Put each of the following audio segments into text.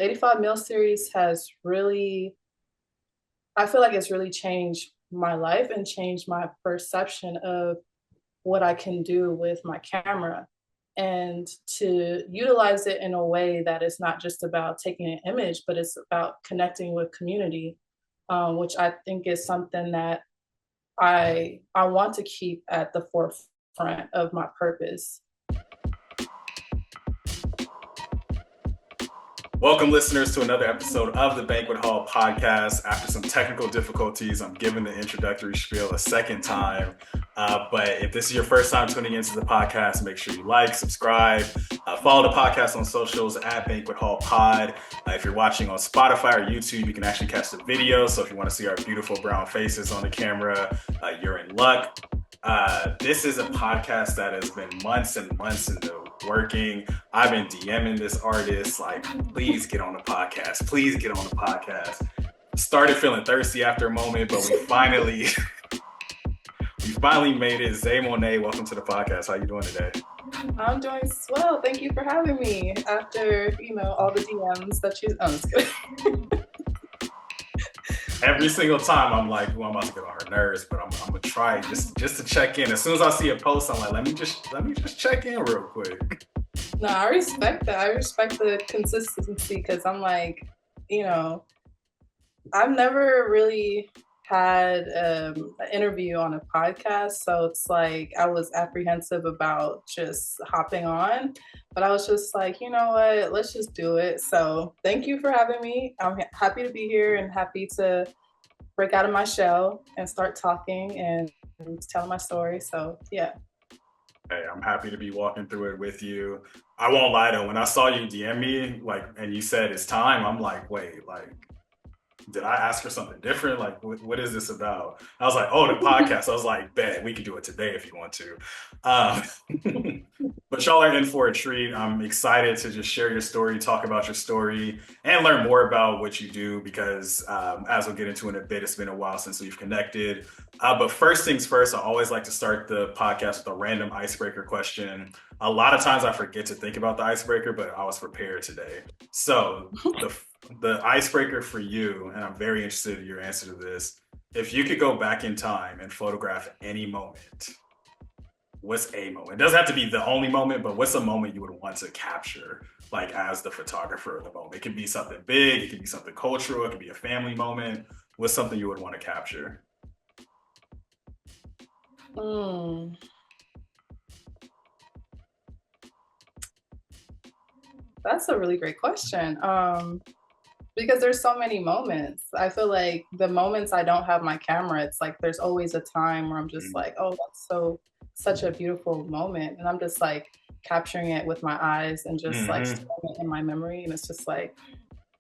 85 Meal series has really, I feel like it's really changed my life and changed my perception of what I can do with my camera and to utilize it in a way that is not just about taking an image, but it's about connecting with community, which I think is something that I want to keep at the forefront of my purpose. Welcome, listeners, to another episode of the Banquet Hall podcast. After some technical difficulties, I'm giving the introductory spiel a second time. But if this is your first time tuning into the podcast, make sure you like, subscribe, follow the podcast on socials at Banquet Hall Pod. If you're watching on Spotify or YouTube, you can actually catch the video. So if you want to see our beautiful brown faces on the camera, you're in luck. This is a podcast that has been months and months in the working. I've been DMing this artist, like, please get on the podcast. Please get on the podcast. Started feeling thirsty after a moment, but we finally made it. Zay Monae, welcome to the podcast. How you doing today? I'm doing swell. Thank you for having me after, all the DMs that you, I'm just kidding. Every single time I'm like, well, I'm about to get on her nerves, but I'm gonna try just to check in. As soon as I see a post, I'm like, let me just check in real quick. No, I respect that. I respect the consistency because I'm like, I've never really had an interview on a podcast, so it's like I was apprehensive about just hopping on, but I was just like, you know what, let's just do it. So thank you for having me. I'm happy to be here and happy to break out of my shell and start talking and telling my story. So yeah. Hey, I'm happy to be walking through it with you. I won't lie though, when I saw you DM me, and you said it's time, I'm like, wait, did I ask for something different? Like, what is this about? I was like, oh, the podcast. I was like, bet, we could do it today if you want to. But y'all are in for a treat. I'm excited to just share your story, talk about your story, and learn more about what you do because as we'll get into in a bit, it's been a while since we've connected. But first things first, I always like to start the podcast with a random icebreaker question. A lot of times I forget to think about the icebreaker, but I was prepared today. So the icebreaker for you, and I'm very interested in your answer to this. If you could go back in time and photograph any moment, what's a moment? It doesn't have to be the only moment, but what's a moment you would want to capture, like as the photographer of the moment? It could be something big, it could be something cultural, it could be a family moment. What's something you would want to capture? That's a really great question. Because there's so many moments. I feel like the moments I don't have my camera, it's like there's always a time where I'm just like, oh, that's such a beautiful moment. And I'm just like capturing it with my eyes and just like storing it in my memory. And it's just like,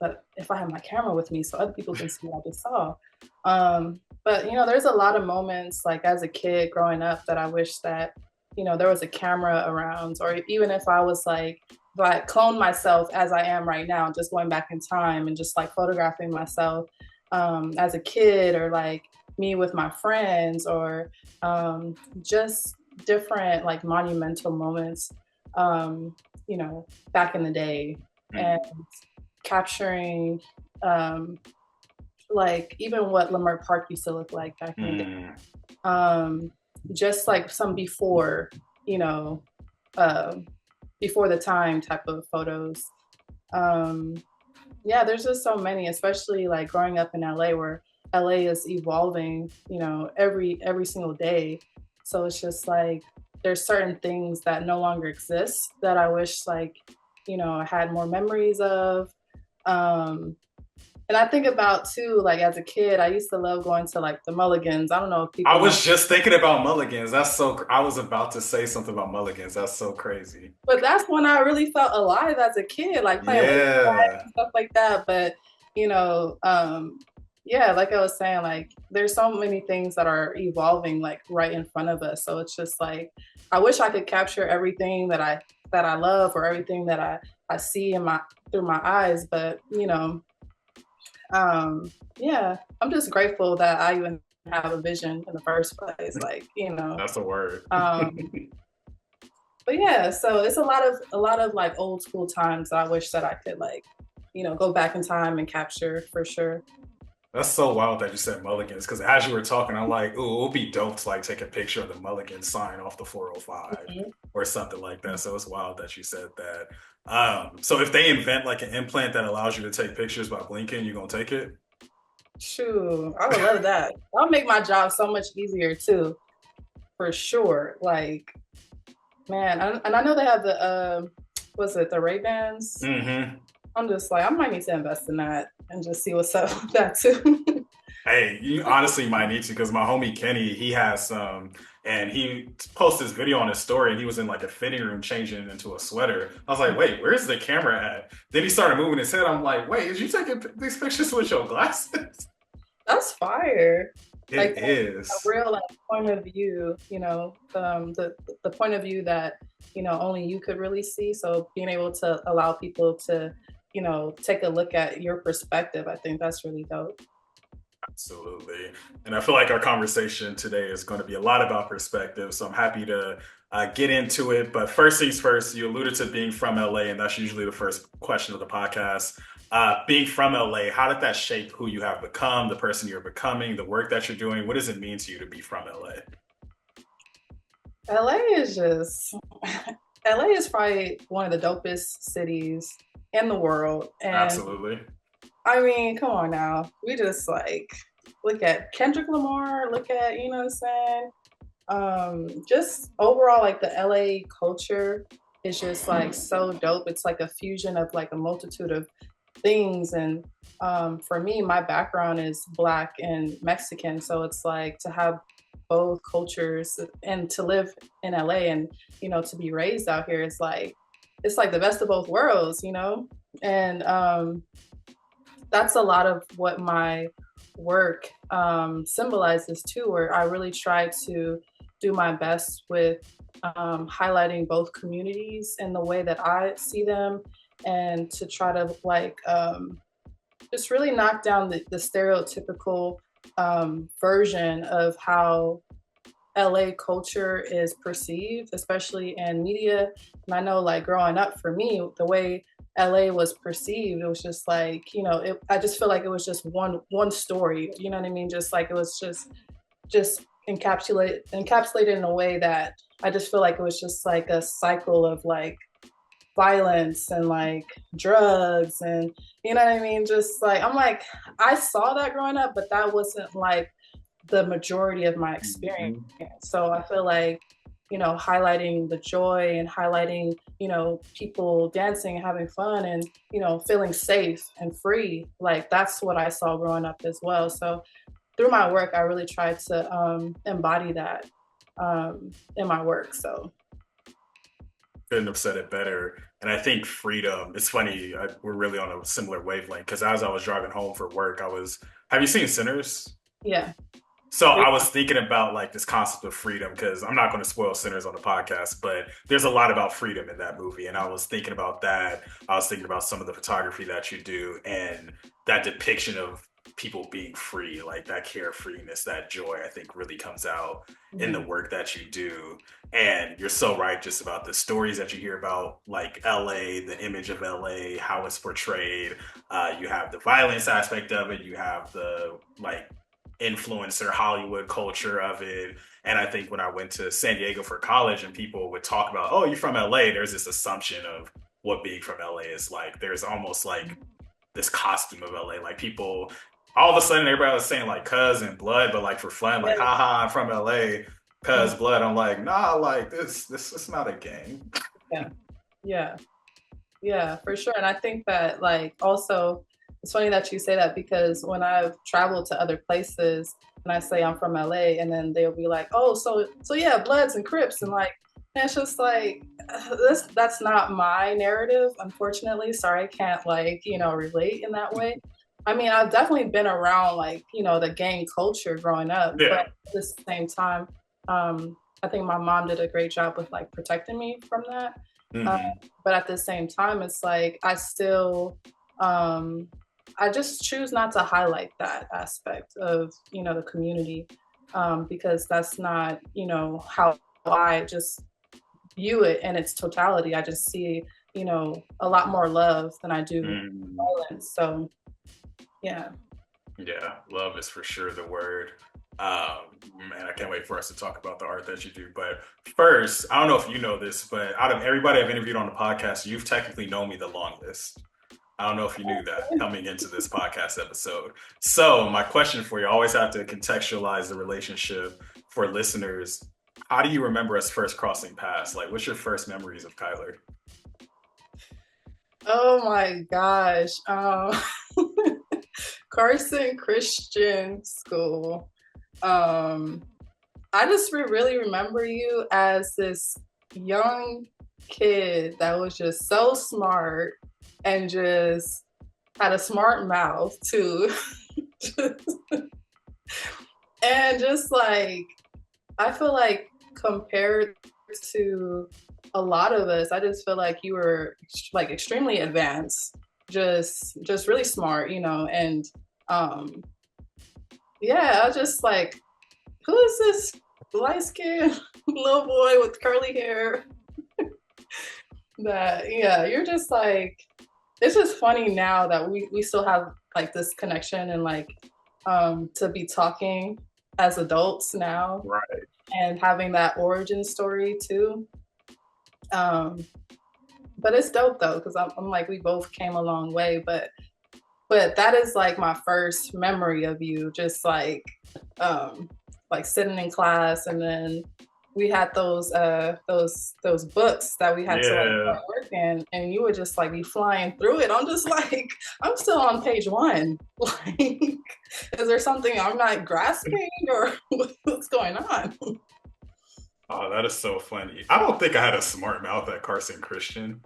but if I have my camera with me so other people can see what I just saw. But there's a lot of moments like as a kid growing up that I wish that, there was a camera around, or even if I was like, if I clone myself as I am right now, just going back in time and just like photographing myself as a kid, or like me with my friends, or just different like monumental moments, back in the day, and capturing like even what Leimert Park used to look like back in the day. Just like some before, before the time type of photos. There's just so many, especially like growing up in LA, where LA is evolving, every single day. So it's just like there's certain things that no longer exist that I wish like, I had more memories of. And I think about too, like as a kid, I used to love going to like the Mulligans. I don't know if people. I was just thinking about Mulligans. I was about to say something about Mulligans. That's so crazy. But that's when I really felt alive as a kid, like playing and stuff like that. But like I was saying, like there's so many things that are evolving like right in front of us. So it's just like I wish I could capture everything that I love, or everything that I see through my eyes. But I'm just grateful that I even have a vision in the first place. Like, That's a word. But yeah, so it's a lot of like old school times that I wish that I could like go back in time and capture for sure. That's so wild that you said Mulligans because as you were talking, I'm like, ooh, it would be dope to like take a picture of the Mulligan sign off the 405 Mhm. or something like that. So it's wild that you said that. So if they invent like an implant that allows you to take pictures by blinking, you gonna take it? Shoot, I would love that. That'll make my job so much easier too, for sure. Like, man, and I know they have the was it the Ray-Bans? Mm-hmm. I'm just like, I might need to invest in that and just see what's up with that too. Hey, you honestly might need to because my homie Kenny, he has some, and he posted this video on his story, and he was in like a fitting room changing into a sweater. I was like, wait, where's the camera at? Then he started moving his head. I'm like, wait, is you taking these pictures with your glasses? That's fire. It Like a is. real like point of view, the point of view that only you could really see. So being able to allow people to, take a look at your perspective, I think that's really dope. Absolutely. And I feel like our conversation today is going to be a lot about perspective. So I'm happy to get into it. But first things first, you alluded to being from LA, and that's usually the first question of the podcast. Being from LA, how did that shape who you have become, the person you're becoming, the work that you're doing? What does it mean to you to be from LA? LA is just LA is probably one of the dopest cities in the world. And Absolutely. I mean, come on now. We just like look at Kendrick Lamar, look at, what I'm saying? Just overall like the LA culture is just like so dope. It's like a fusion of like a multitude of things. And for me, my background is Black and Mexican. So it's like to have both cultures and to live in LA and, to be raised out here, it's like the best of both worlds. And that's a lot of what my work symbolizes too, where I really try to do my best with highlighting both communities in the way that I see them, and to try to like just really knock down the stereotypical version of how LA culture is perceived, especially in media. And I know, like, growing up for me, the way LA was perceived, it was just like, I just feel like it was just one story. You know what I mean? Just like it was just encapsulated in a way that I just feel like it was just like a cycle of like violence and like drugs and you know what I mean? Just like I'm like I saw that growing up, but that wasn't like the majority of my experience. Mhm. So I feel like, highlighting the joy and highlighting, people dancing and having fun and, feeling safe and free. Like that's what I saw growing up as well. So through my work, I really try to embody that in my work. So Couldn't have said it better. And I think freedom, it's funny, we're really on a similar wavelength because as I was driving home for work, have you seen Sinners? yeah. So I was thinking about like this concept of freedom because I'm not going to spoil Sinners on the podcast, but there's a lot about freedom in that movie. And I was thinking about that. I was thinking about some of the photography that you do and that depiction of people being free, like that carefreeness, that joy, I think really comes out in the Mhm. work that you do. And you're so right just about the stories that you hear about like LA, the image of LA, how it's portrayed. You have the violence aspect of it. You have the like influencer Hollywood culture of it. And I think when I went to San Diego for college and people would talk about, oh, you're from LA, there's this assumption of what being from LA is like. There's almost like this costume of LA. Like people, all of a sudden, everybody was saying like cuz and blood, but like for fun, like, haha, I'm from LA, Mhm. cuz blood. I'm like, nah, like this is not a gang. Yeah. Yeah. Yeah, for sure. And I think that like also it's funny that you say that because when I've traveled to other places and I say I'm from LA and then they'll be like, "Oh, so yeah, Bloods and Crips." And like and it's just like that's not my narrative, unfortunately. Sorry, I can't like, relate in that way. I mean, I've definitely been around like, the gang culture growing up, but Yeah. at the same time, I think my mom did a great job with like protecting me from that. Uh, Hmm. but at the same time, it's like um, I just choose not to highlight that aspect of, the community, because that's not, how I just view it in its totality. I just see a lot more love than I do Mm, violence. So yeah. yeah, love is for sure the word. Man, I can't wait for us to talk about the art that you do. But first, I don't know if you know this, but out of everybody I've interviewed on the podcast, you've technically known me the longest. I don't know if you knew that coming into this podcast episode. So, my question for you, I always have to contextualize the relationship for listeners. How do you remember us first crossing paths? Like, what's your first memories of Kyler? Oh my gosh. Carson Christian School. Um, I just really remember you as this young kid that was just so smart and just had a smart mouth too. And just like, I feel like compared to a lot of us, I just feel like you were like extremely advanced, just really smart, and um yeah, I was just like, who is this light skinned little boy with curly hair? That yeah, you're just like, it's just funny now that we still have like this connection and like to be talking as adults now Right. and having that origin story too. Um, but it's dope though, because I'm like, we both came a long way, but that is like my first memory of you, just um like sitting in class, and then we had those books that we had to like Yeah. work in, and you would just like be flying through it. I'm just like, I'm still on page one. Like, is there something I'm not grasping, or what's going on? Oh, that is so funny. I don't think I had a smart mouth at Carson Christian.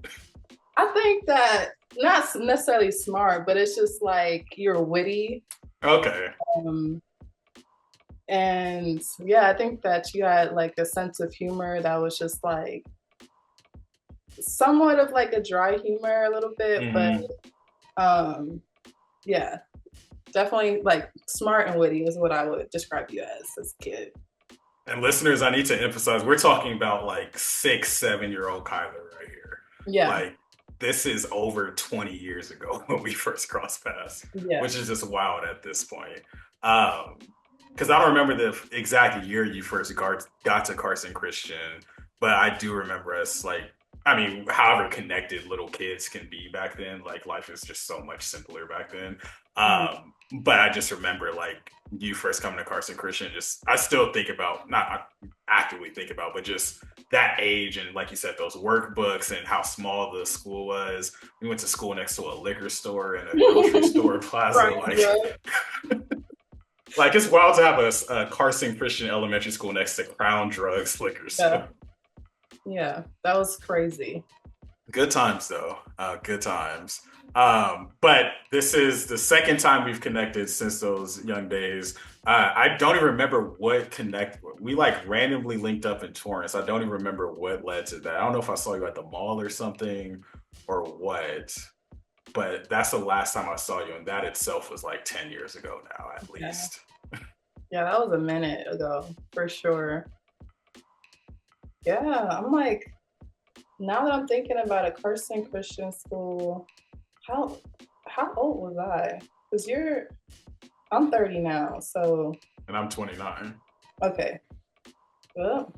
I think that not necessarily smart, but it's just like you're witty. Okay. Um, and yeah, I think that you had like a sense of humor that was just like somewhat of like a dry humor a little bit, but Hmm. um, yeah, definitely like smart and witty is what I would describe you as a kid. And listeners, I need to emphasize we're talking about like 6, 7 year old Kyler right here. Yeah, Like, this is over 20 years ago when we first crossed paths, yeah. which is just wild at this point. Um, because I don't remember the exact year you first got to Carson Christian, but I do remember us like, I mean, however connected little kids can be back then, like life is just so much simpler back then. Mhm. But I just remember like you first coming to Carson Christian, just I still think about, not actively think about, but just that age and like you said, those workbooks and how small the school was. We went to school next to a liquor store and a grocery store plaza. Right, Like, right. like it's wild to have a Carson Christian Elementary School next to Crown Drugs liquor Yeah, store. yeah. That was crazy. Good times though. Good times. But this is the second time we've connected since those young days. I don't even remember what connect. We like randomly linked up in Torrance. I don't even remember what led to that. I don't know if I saw you at the mall or something or what. But that's the last time I saw you, and that itself was like 10 years ago now, at Yeah, least. yeah. That was a minute ago for sure. Yeah, I'm like, now that I'm thinking about a Carson Christian School, how how old was I? Because I'm 30 now, so And I'm 29. okay. Well,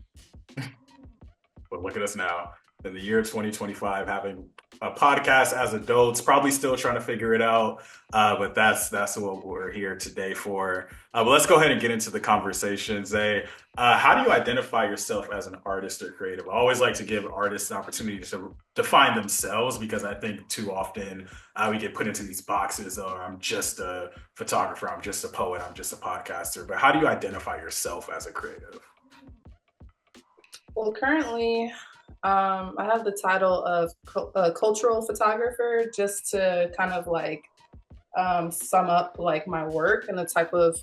But look at us now in the year 2025 having a podcast as adults, probably still trying to figure it out. But that's what we're here today for. But let's go ahead and get into the conversation. Zay, how do you identify yourself as an artist or creative? I always like to give artists an opportunity to define themselves because I think too often we get put into these boxes. Oh, I'm just a photographer, I'm just a poet, I'm just a podcaster. But how do you identify yourself as a creative? well, currently, I have the title of cultural photographer, just to kind of like sum up like my work and the type of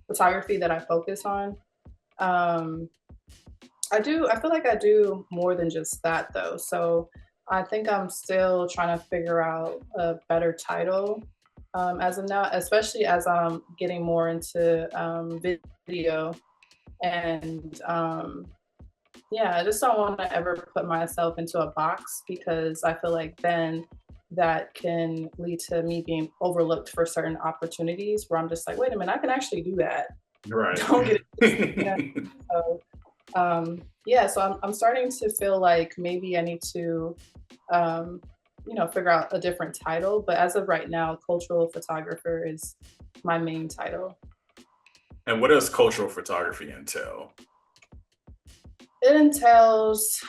photography that I focus on. Um, I feel like I do more than just that though. So I think I'm still trying to figure out a better title as of now, especially as I'm getting more into video and Yeah, I just don't want to ever put myself into a box because I feel like then that can lead to me being overlooked for certain opportunities where I'm just like, wait a minute, I can actually do that. Right. Don't get it twisted. Yeah. So yeah, so I'm starting to feel like maybe I need to um, figure out a different title. But as of right now, cultural photographer is my main title. And what does cultural photography entail? It entails,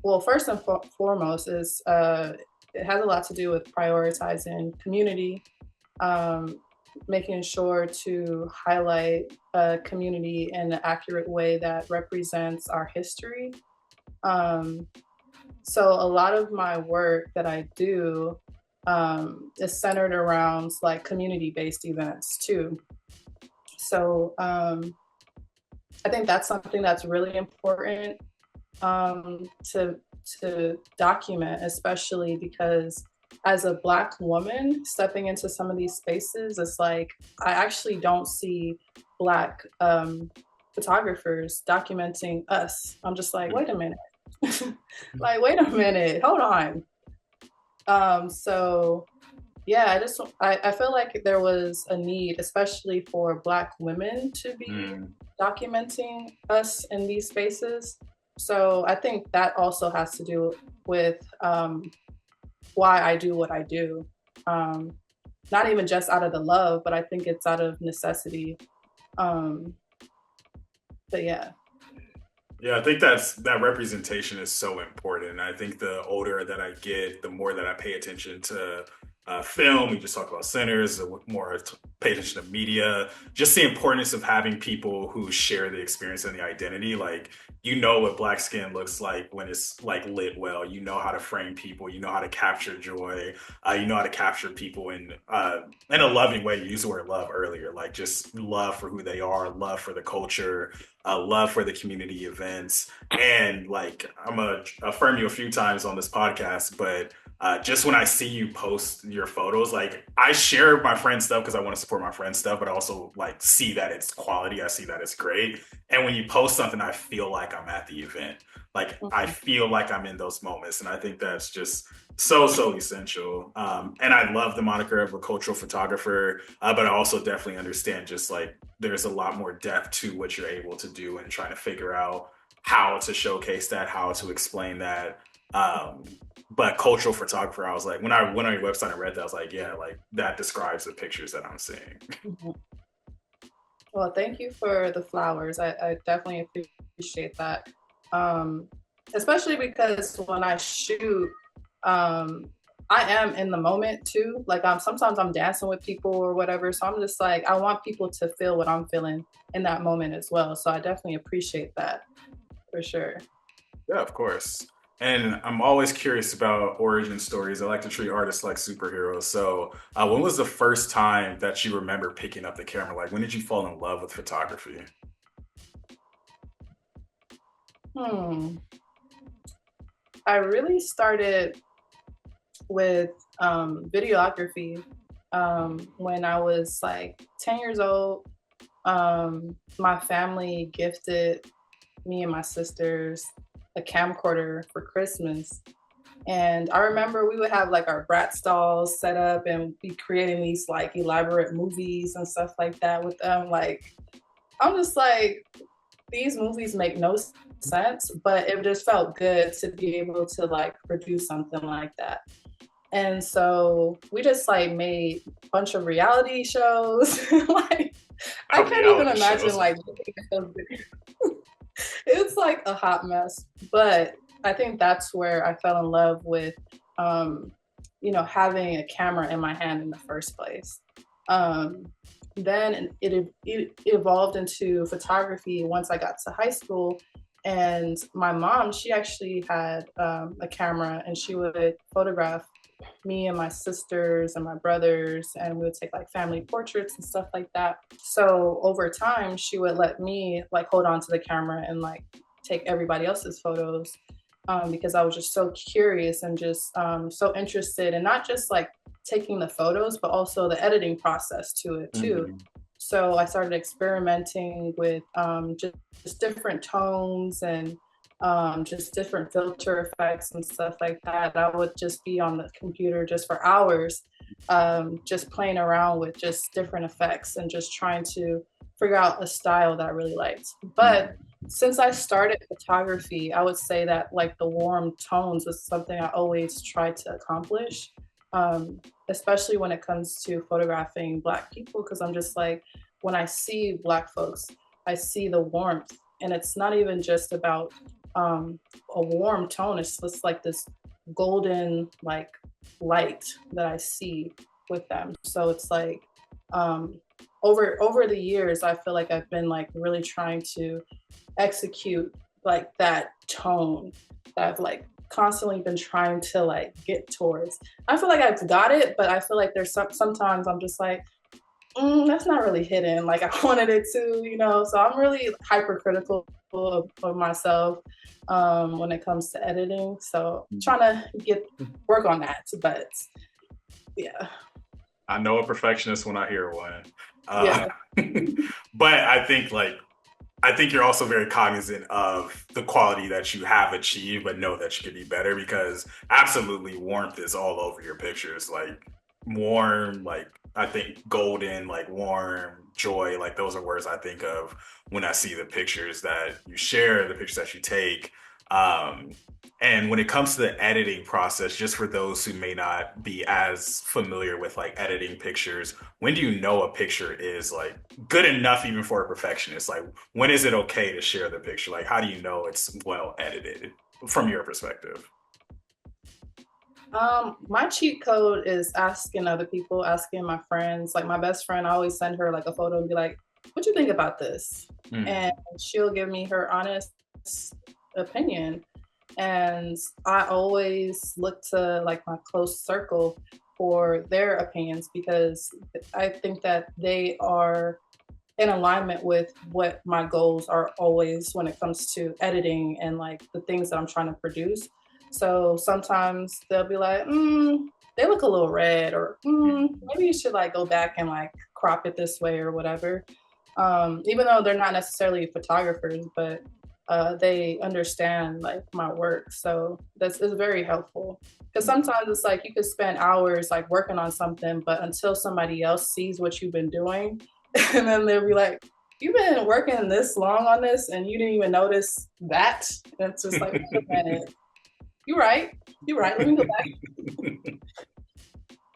well, first and foremost, is it has a lot to do with prioritizing community, um, making sure to highlight a community in an accurate way that represents our history. Um, so a lot of my work that I do is centered around like community-based events too. So I think that's something that's really important to document, especially because as a Black woman stepping into some of these spaces, it's like I actually don't see Black photographers documenting us. I'm just like, wait a minute, like wait a minute, hold on. So yeah, I feel like there was a need, especially for Black women, to be Mm. documenting us in these spaces. So I think that also has to do with why I do what I do. Um, Not even just out of the love, but I think it's out of necessity. Um, but yeah. Yeah, I think that representation is so important. I think the older that I get, the more that I pay attention to film. We just talk about centers, the more pay attention to media. Just the importance of having people who share the experience and the identity. Like you know what black skin looks like when it's like lit well. You know how to frame people. You know how to capture joy. You know how to capture people in a loving way. You used the word love earlier, like just love for who they are, love for the culture, love for the community events. And like, I'm going to affirm you a few times on this podcast, but just when I see you post your photos, like I share my friend's stuff because I want to support my friend's stuff, but I also like see that it's quality. I see that it's great. And when you post something, I feel like I'm at the event. Like I Mhm. feel like I'm in those moments. And I think that's just so essential. And I love the moniker of a cultural photographer, but I also definitely understand just like there's a lot more depth to what you're able to do and trying to figure out how to showcase that, how to explain that. Um, but cultural photographer, I was like, when I went on your website and read that, I was like, yeah, like that describes the pictures that I'm seeing. Mhm. Well, thank you for the flowers. I definitely appreciate that. Um, Especially because when I shoot, um, I am in the moment too. Like sometimes I'm dancing with people or whatever. So I'm just like, I want people to feel what I'm feeling in that moment as well. So I definitely appreciate that for sure. Yeah, of course. And I'm always curious about origin stories. I like to treat artists like superheroes. So, when was the first time that you remember picking up the camera? Like, when did you fall in love with photography? Hmm. I really started with videography when I was like 10 years old. My family gifted me and my sisters a camcorder for Christmas. And I remember we would have like our brat stalls set up and be creating these like elaborate movies and stuff like that with them. Like, I'm just like, these movies make no sense, but it just felt good to be able to like produce something like that. And so we just like made a bunch of reality shows. Like I Oh, can't even reality imagine shows. like looking at those videos. It's like a hot mess. But I think that's where I fell in love with um, having a camera in my hand in the first place. Um, then it evolved into photography once I got to high school. And my mom, she actually had a camera and she would photograph me and my sisters and my brothers, and we would take like family portraits and stuff like that. So over time, she would let me like hold on to the camera and like take everybody else's photos because I was just so curious and just so interested in not just like taking the photos, but also the editing process to it too. Mhm. So I started experimenting with just different tones and just different filter effects and stuff like that. I would just be on the computer just for hours, just playing around with just different effects and just trying to figure out a style that I really liked. But since I started photography, I would say that like the warm tones is something I always try to accomplish, especially when it comes to photographing Black people, because I'm just like, when I see Black folks, I see the warmth, and it's not even just about a warm tone. It's just like this golden like light that I see with them. So it's like over the years, I feel like I've been like really trying to execute like that tone that I've like constantly been trying to like get towards. I feel like I've got it, but I feel like there's sometimes I'm just like, that's not really hidden like I wanted it to, you know. So I'm really hypercritical of myself when it comes to editing. So I'm trying to work on that. But yeah. I know a perfectionist when I hear one. Yeah. But I think you're also very cognizant of the quality that you have achieved, but know that you could be better, because absolutely warmth is all over your pictures. Like warm, like I think golden, like warm, joy, like those are words I think of when I see the pictures that you share, the pictures that you take. Um, and when it comes to the editing process, just for those who may not be as familiar with like editing pictures, when do you know a picture is like good enough even for a perfectionist? Like when is it okay to share the picture? Like how do you know it's well edited from your perspective? My cheat code is asking other people, asking my friends. Like my best friend, I always send her like a photo and be like, "What you think about this?" Mm. And she'll give me her honest opinion. And I always look to like my close circle for their opinions, because I think that they are in alignment with what my goals are always when it comes to editing and like the things that I'm trying to produce. So sometimes they'll be like, they look a little red, or maybe you should like go back and like crop it this way or whatever. Even though they're not necessarily photographers, but they understand like my work. So that's is very helpful. Because sometimes it's like you could spend hours like working on something, but until somebody else sees what you've been doing, and then they'll be like, "You've been working this long on this, and you didn't even notice that." And it's just like, wait a minute, you're right, you're right. Let me go back.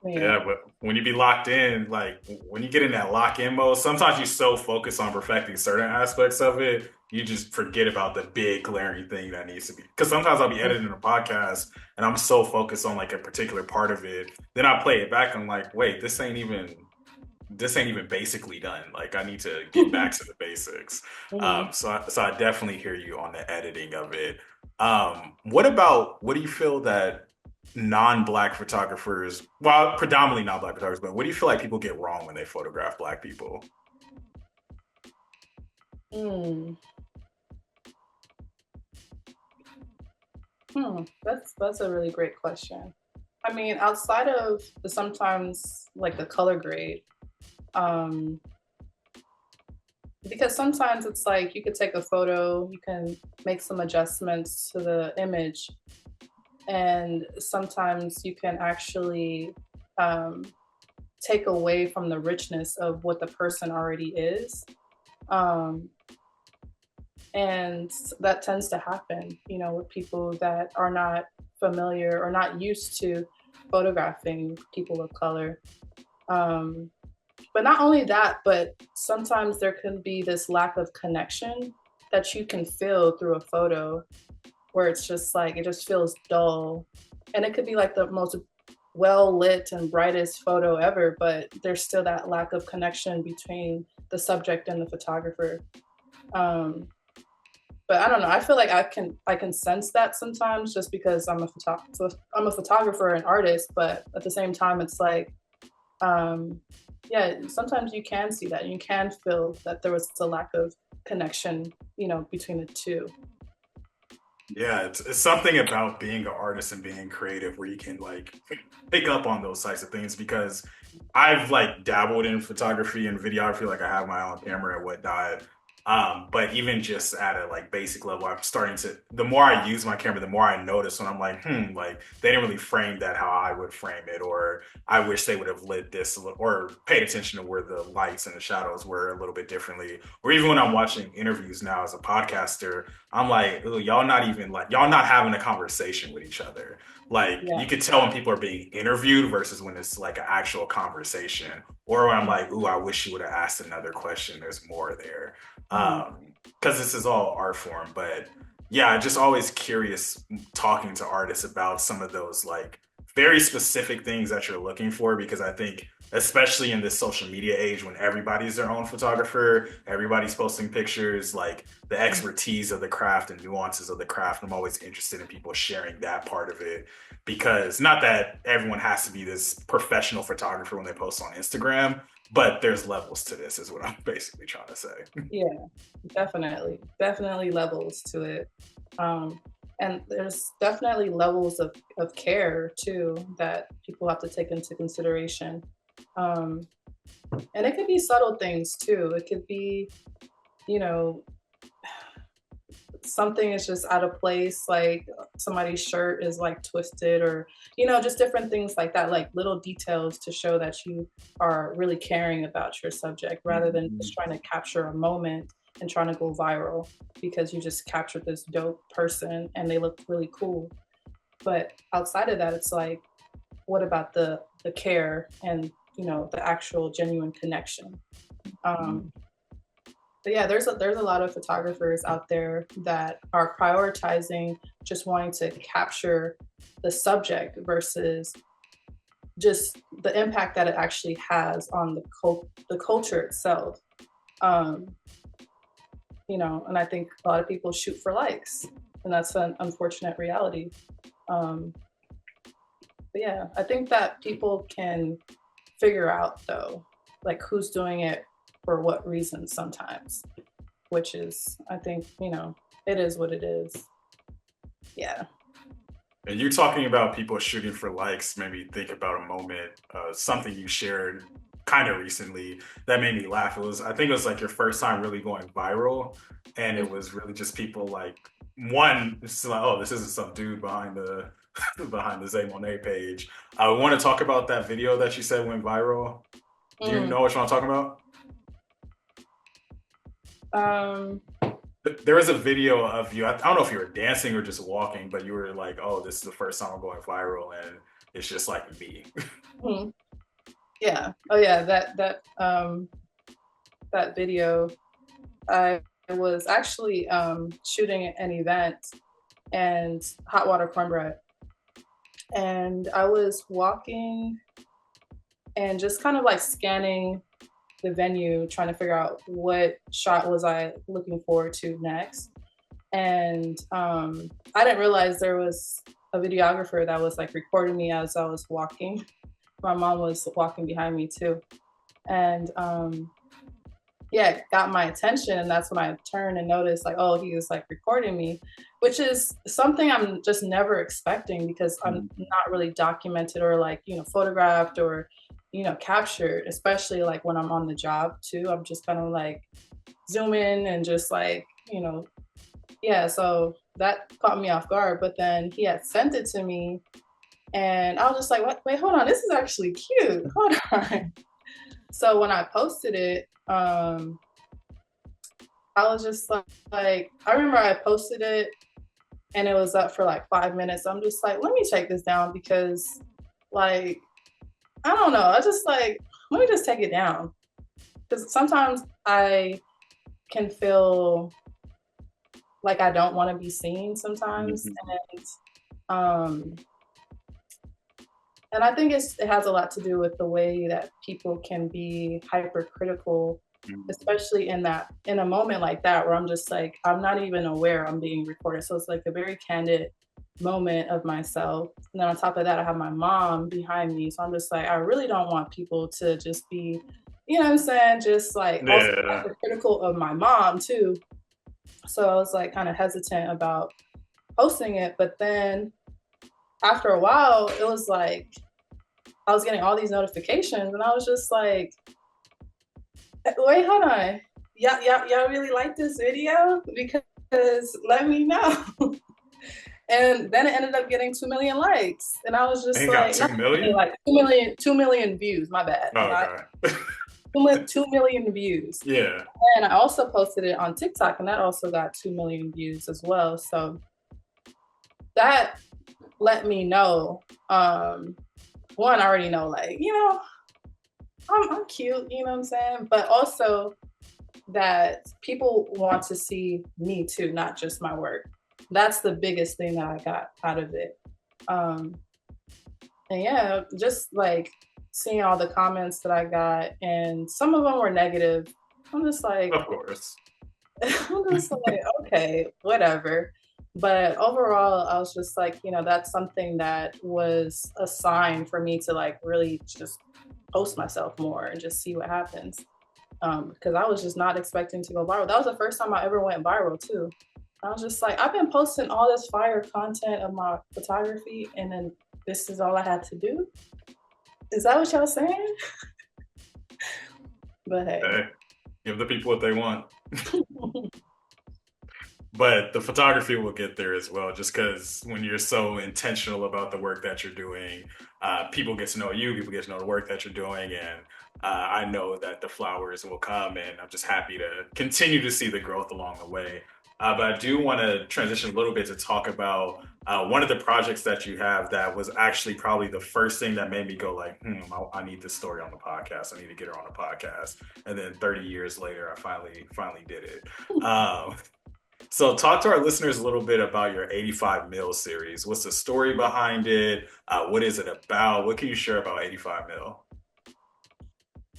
Yeah. Yeah, but when you be locked in, like when you get in that lock in mode, sometimes you so focus on perfecting certain aspects of it, you just forget about the big glaring thing that needs to be. Because sometimes I'll be editing a podcast and I'm so focused on like a particular part of it, then I play it back and I'm like, wait, this ain't even basically done. Like I need to get back to the basics. Mhm. So I definitely hear you on the editing of it. What do you feel that non-black photographers, well, predominantly non-black photographers, but what do you feel like people get wrong when they photograph black people? Mm. That's a really great question. I mean, outside of the sometimes like the color grade, um, because sometimes it's like you could take a photo, you can make some adjustments to the image, and sometimes you can actually um, take away from the richness of what the person already is. Um, and that tends to happen, you know, with people that are not familiar or not used to photographing people of color. Um, but not only that, but sometimes there can be this lack of connection that you can feel through a photo, where it's just like it just feels dull. And it could be like the most well lit and brightest photo ever, but there's still that lack of connection between the subject and the photographer. Um, but I don't know. I feel like I can sense that sometimes, just because I'm a photographer and artist, but at the same time, it's like um, yeah, sometimes you can see that. You can feel that there was a lack of connection, you know, between the two. Yeah, it's something about being an artist and being creative where you can like pick up on those types of things, because I've like dabbled in photography and videography, like I have my own camera and whatnot. But even just at a like basic level, I'm starting to, the more I use my camera, the more I notice when I'm like, like they didn't really frame that how I would frame it, or I wish they would have lit this a little, or paid attention to where the lights and the shadows were a little bit differently. Or even when I'm watching interviews now as a podcaster, I'm like, y'all not even like, y'all not having a conversation with each other. Like Yeah. you could tell when people are being interviewed versus when it's like an actual conversation. Or when I'm like, ooh, I wish you would have asked another question. There's more there. Mm-hmm. Because this is all art form. But yeah, just always curious talking to artists about some of those like very specific things that you're looking for, because I think especially in this social media age when everybody's their own photographer, everybody's posting pictures, like the expertise of the craft and nuances of the craft, I'm always interested in people sharing that part of it, because not that everyone has to be this professional photographer when they post on Instagram, but there's levels to this is what I'm basically trying to say. Yeah, definitely levels to it. Um, and there's definitely levels of care too that people have to take into consideration. Um, and it could be subtle things too. It could be, you know, something is just out of place, like somebody's shirt is like twisted, or just different things like that, like little details to show that you are really caring about your subject rather than just trying to capture a moment and trying to go viral because you just captured this dope person and they look really cool. But outside of that, it's like, what about the care and the actual genuine connection? um but yeah, there's a lot of photographers out there that are prioritizing just wanting to capture the subject versus just the impact that it actually has on the culture itself. Um, and I think a lot of people shoot for likes, and that's an unfortunate reality. Um, but yeah, I think that people can figure out though, like who's doing it for what reasons sometimes, which is, I think, it is what it is. Yeah. And you're talking about people shooting for likes, made me think about a moment, something you shared kind of recently that made me laugh. I think it was like your first time really going viral. And it was really just people like, one, it's like, oh, this isn't some dude behind the, behind the Zay Monae page. I want to talk about that video that you said went viral. Do you Mm. know what I'm talking about? Um, There was a video of you. I don't know if you were dancing or just walking, but you were like, "Oh, this is the first time I'm going viral," and it's just like me. mhm. Yeah. Oh yeah, that video. I was actually shooting an event and hot water cornbread, and I was walking and just kind of like scanning the venue, trying to figure out what shot was I looking forward to next. And I didn't realize there was a videographer that was like recording me as I was walking. My mom was walking behind me too, and yeah, it got my attention, and that's when I turned and noticed like, oh, he was like recording me, which is something I'm just never expecting because I'm not really documented or like photographed or captured, especially like when I'm on the job too. I'm just kind of like zoom in and just like yeah. So that caught me off guard, but then he had sent it to me, and I was just like, what? Wait, hold on, this is actually cute. Hold on. So when I posted it, I was just like, I remember I posted it and it was up for like 5 minutes. I'm just like, let me take this down because, like, I don't know. I just like, let me just take it down. Because sometimes I can feel like I don't want to be seen sometimes. Um, and I think it has a lot to do with the way that people can be hypercritical, especially in a moment like that where I'm just like, I'm not even aware I'm being recorded. So it's like a very candid moment of myself. And then on top of that, I have my mom behind me. So I'm just like, I really don't want people to just be, you know what I'm saying? Just like also Yeah. critical of my mom too. So I was like kind of hesitant about posting it. But then after a while, it was like I was getting all these notifications, and I was just like, wait, hold on. y'all really like this video? Because let me know. And then it ended up getting 2 million likes. And I was And just he got like, not 2 million. like 2 million views, my bad. Oh, Not okay. 2 million views. Yeah. And I also posted it on TikTok, and that also got 2 million views as well. So that let me know. One, I already know, like, I'm cute, you know what I'm saying? But also that people want to see me too, not just my work. That's the biggest thing that I got out of it. Um, and yeah, just like seeing all the comments that I got, and some of them were negative. I'm just like, Of course. I'm just like, okay, whatever. But overall, I was just like, that's something that was a sign for me to like really just post myself more and just see what happens. Because I was just not expecting to go viral. That was the first time I ever went viral too. I was just like, I've been posting all this fire content of my photography, and then this is all I had to do. Is that what y'all saying? But hey. Hey, give the people what they want. But the photography will get there as well, just because when you're so intentional about the work that you're doing, people get to know you, people get to know the work that you're doing, and I know that the flowers will come, and I'm just happy to continue to see the growth along the way. But I do want to transition a little bit to talk about one of the projects that you have that was actually probably the first thing that made me go like, I need this story on the podcast. I need to get her on the podcast. And then 30 years later, I finally did it. So talk to our listeners a little bit about your 85 Mil series. What's the story behind it? What is it about? What can you share about 85 Mil?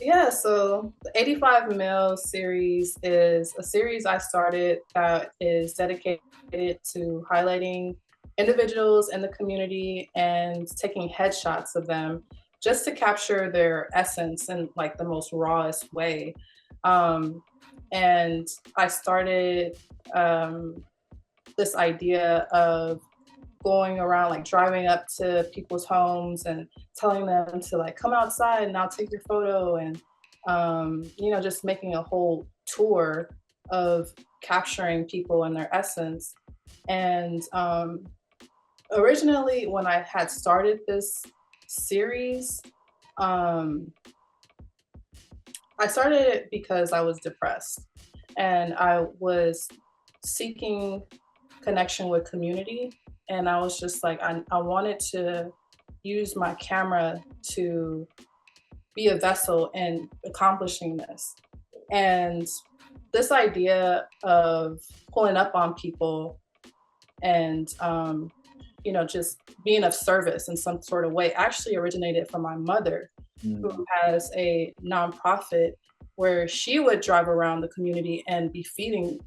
Yeah, so the 85 Mil series is a series I started that is dedicated to highlighting individuals in the community and taking headshots of them just to capture their essence in like the most rawest way. Um, and I started this idea of going around, like driving up to people's homes and telling them to like come outside and I'll take your photo, and just making a whole tour of capturing people in their essence. And originally when I had started this series, um, I started it because I was depressed and I was seeking connection with community. And I was just like, I wanted to use my camera to be a vessel in accomplishing this. And this idea of pulling up on people and, just being of service in some sort of way actually originated from my mother, who has a nonprofit where she would drive around the community and be feeding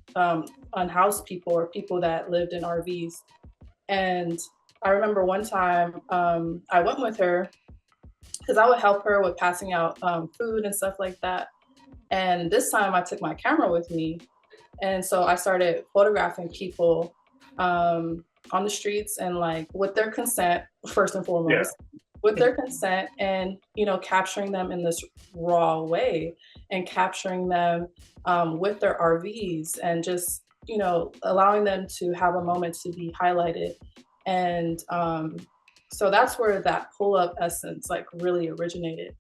unhoused people or people that lived in RVs. And I remember one time I went with her because I would help her with passing out food and stuff like that. And this time I took my camera with me. And so I started photographing people on the streets and like with their consent, first and foremost, with their consent, and, capturing them in this raw way and capturing them with their RVs and just, allowing them to have a moment to be highlighted. And so that's where that pull up essence like really originated.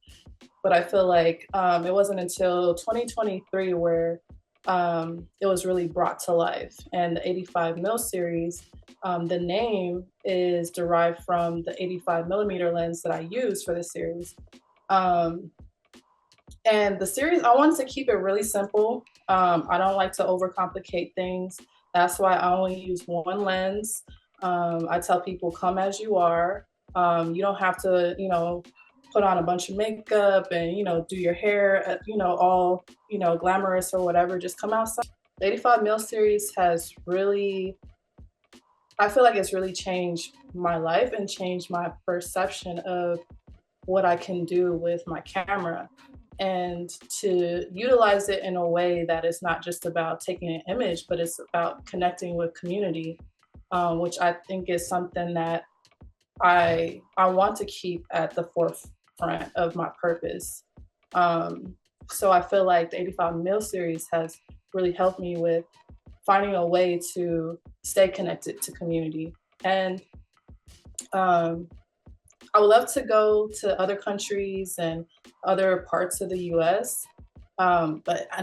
But I feel like it wasn't until 2023 where it was really brought to life. And the 85 Mil series, the name is derived from the 85 millimeter lens that I use for the series. And the series, I wanted to keep it really simple. I don't like to overcomplicate things. That's why I only use one lens. I tell people, come as you are. You don't have to, put on a bunch of makeup and, do your hair, all, glamorous or whatever. Just come outside. The 85 Mil series has really, I feel like it's really changed my life and changed my perception of what I can do with my camera, and to utilize it in a way that is not just about taking an image, but it's about connecting with community, which I think is something that I want to keep at the forefront of my purpose. So I feel like the 85 Meal series has really helped me with finding a way to stay connected to community. And um, I would love to go to other countries and other parts of the US, but I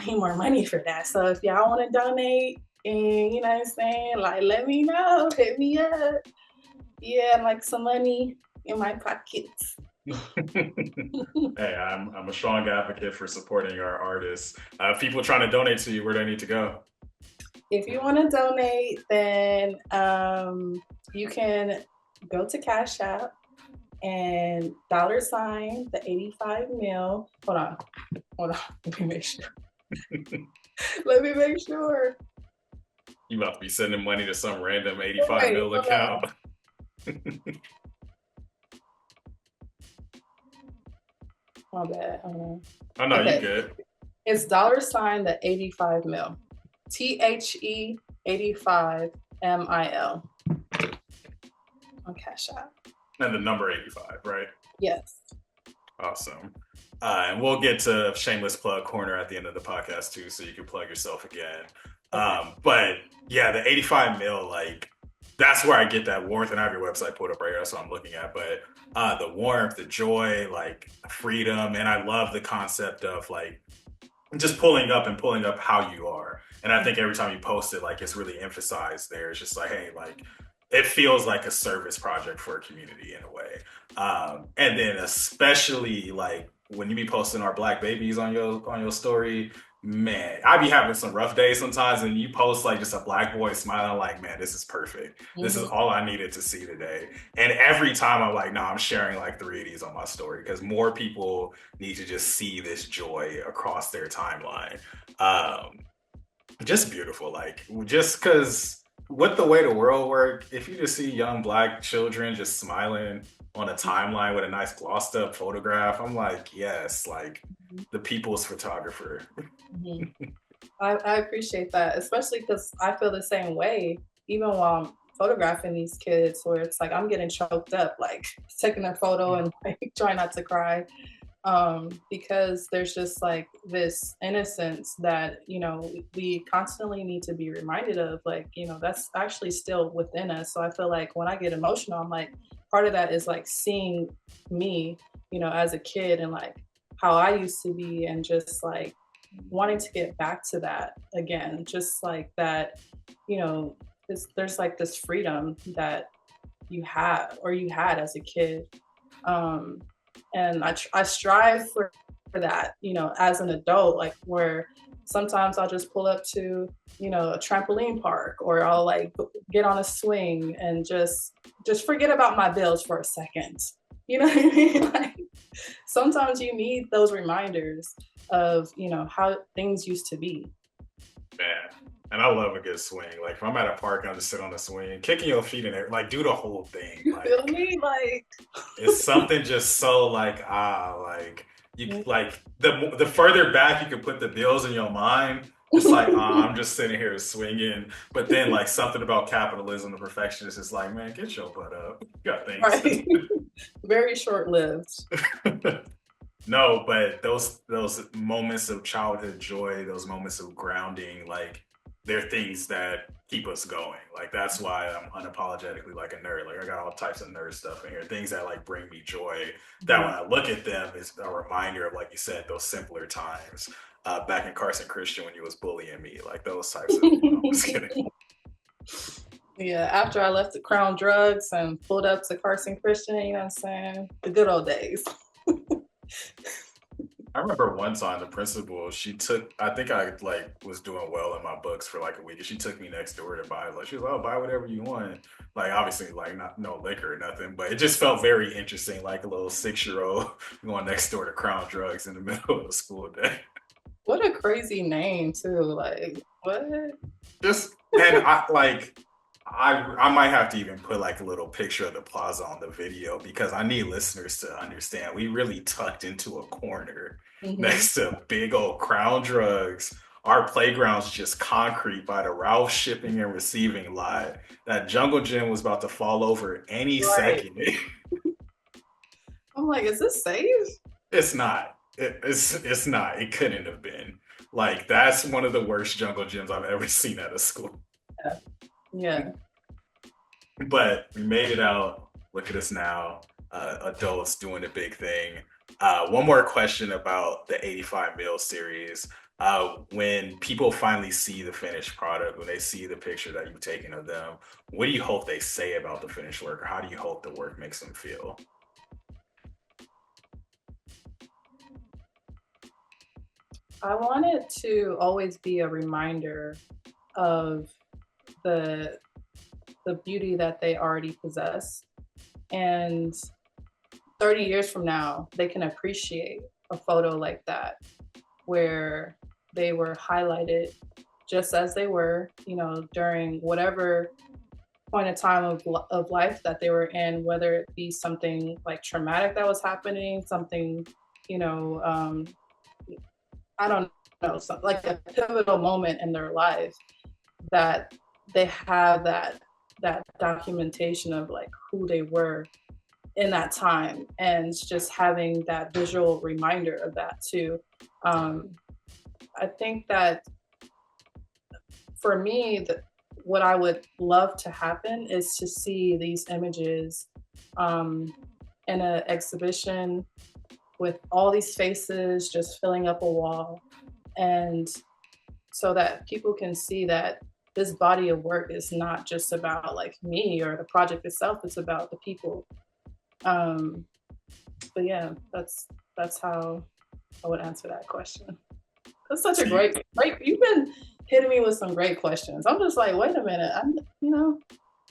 need more money for that. So if y'all want to donate, and you know what I'm saying, like let me know, hit me up. Yeah, like some money in my pockets. Hey, I'm a strong advocate for supporting our artists. People trying to donate to you, where do they need to go? If you want to donate, then you can go to Cash App and $ the 85 mil. Hold on. Let me make sure. Let me make sure. You about to be sending money to some random 85 mil account. My bad. Oh no, okay. You good. It's $ the 85 mil. THE 85 MIL on Cash App. And the number 85, right? Yes. Awesome. And we'll get to shameless plug corner at the end of the podcast too, so you can plug yourself again. Okay. But yeah, the 85 mil, like that's where I get that warmth, and I have your website pulled up right here. That's what I'm looking at. But the warmth, the joy, like freedom, and I love the concept of like just pulling up how you are. And I think every time you post it, like it's really emphasized there. It's just like, hey, like it feels like a service project for a community in a way. And then especially like when you be posting our Black babies on your story, man, I be having some rough days sometimes, and you post like just a Black boy smiling, like, man, this is perfect. Mm-hmm. This is all I needed to see today. And every time I'm like, no, I'm sharing like 3 of these on my story because more people need to just see this joy across their timeline. Just beautiful, like just because with the way the world works, if you just see young Black children just smiling on a timeline with a nice glossed up photograph, I'm like, yes, like the people's photographer. Mm-hmm. I appreciate that, especially because I feel the same way, even while I'm photographing these kids, where it's like I'm getting choked up, like taking their photo and like trying not to cry. Because there's just like this innocence that, you know, we constantly need to be reminded of, like, you know, that's actually still within us. So I feel like when I get emotional, I'm like, part of that is like seeing me, you know, as a kid and like how I used to be, and just like wanting to get back to that again, just like that, you know, there's like this freedom that you have or you had as a kid. And I strive for that, you know, as an adult, like where sometimes I'll just pull up to, you know, a trampoline park, or I'll like get on a swing and just forget about my bills for a second. You know what I mean? Like sometimes you need those reminders of, you know, how things used to be. Man. And I love a good swing. Like if I'm at a park and I just sit on the swing, kicking your feet in there, like do the whole thing. You like, feel me? Like it's something just so like like you like the further back you can put the bills in your mind, it's like I'm just sitting here swinging. But then like something about capitalism, the perfectionist is like, man, get your butt up. You got things. Right. Very short lived. No, but those moments of childhood joy, those moments of grounding, like they're things that keep us going. Like that's why I'm unapologetically like a nerd. Like I got all types of nerd stuff in here, things that like bring me joy. That when I look at them is a reminder of, like you said, those simpler times back in Carson Christian when you was bullying me, like those types of. I'm just kidding. Yeah, after I left the Crown Drugs and pulled up to Carson Christian, you know what I'm saying? The good old days. I remember one time the principal, I think I like was doing well in my books for like a week, and she took me next door to buy, like she was like, oh, buy whatever you want. Like obviously like no liquor or nothing, but it just felt very interesting, like a little 6-year-old going next door to Crown Drugs in the middle of a school day. What a crazy name too. Like what? Just and I might have to even put like a little picture of the plaza on the video because I need listeners to understand we really tucked into a corner next to big old Crown Drugs. Our playground's just concrete by the Ralph shipping and receiving lot. That jungle gym was about to fall over any second. I'm like, is this safe? It's not. It's not. It couldn't have been. Like that's one of the worst jungle gyms I've ever seen at a school. Yeah. Yeah. But we made it out. Look at us now, adults doing the big thing. One more question about the 85 Mil series. When people finally see the finished product, when they see the picture that you've taken of them, what do you hope they say about the finished work, or how do you hope the work makes them feel? I want it to always be a reminder of the the beauty that they already possess. And 30 years from now, they can appreciate a photo like that where they were highlighted just as they were, during whatever point of time of life that they were in, whether it be something like traumatic that was happening, something, you know, um, I don't know, like a pivotal moment in their life that they have that documentation of like who they were in that time, and just having that visual reminder of that too. um, I think that for me, what I would love to happen is to see these images um, in an exhibition with all these faces just filling up a wall, and so that people can see that this body of work is not just about like me or the project itself, it's about the people. um, but yeah, that's how I would answer that question. That's such a See, great. You've been hitting me with some great questions. I'm just like, wait a minute.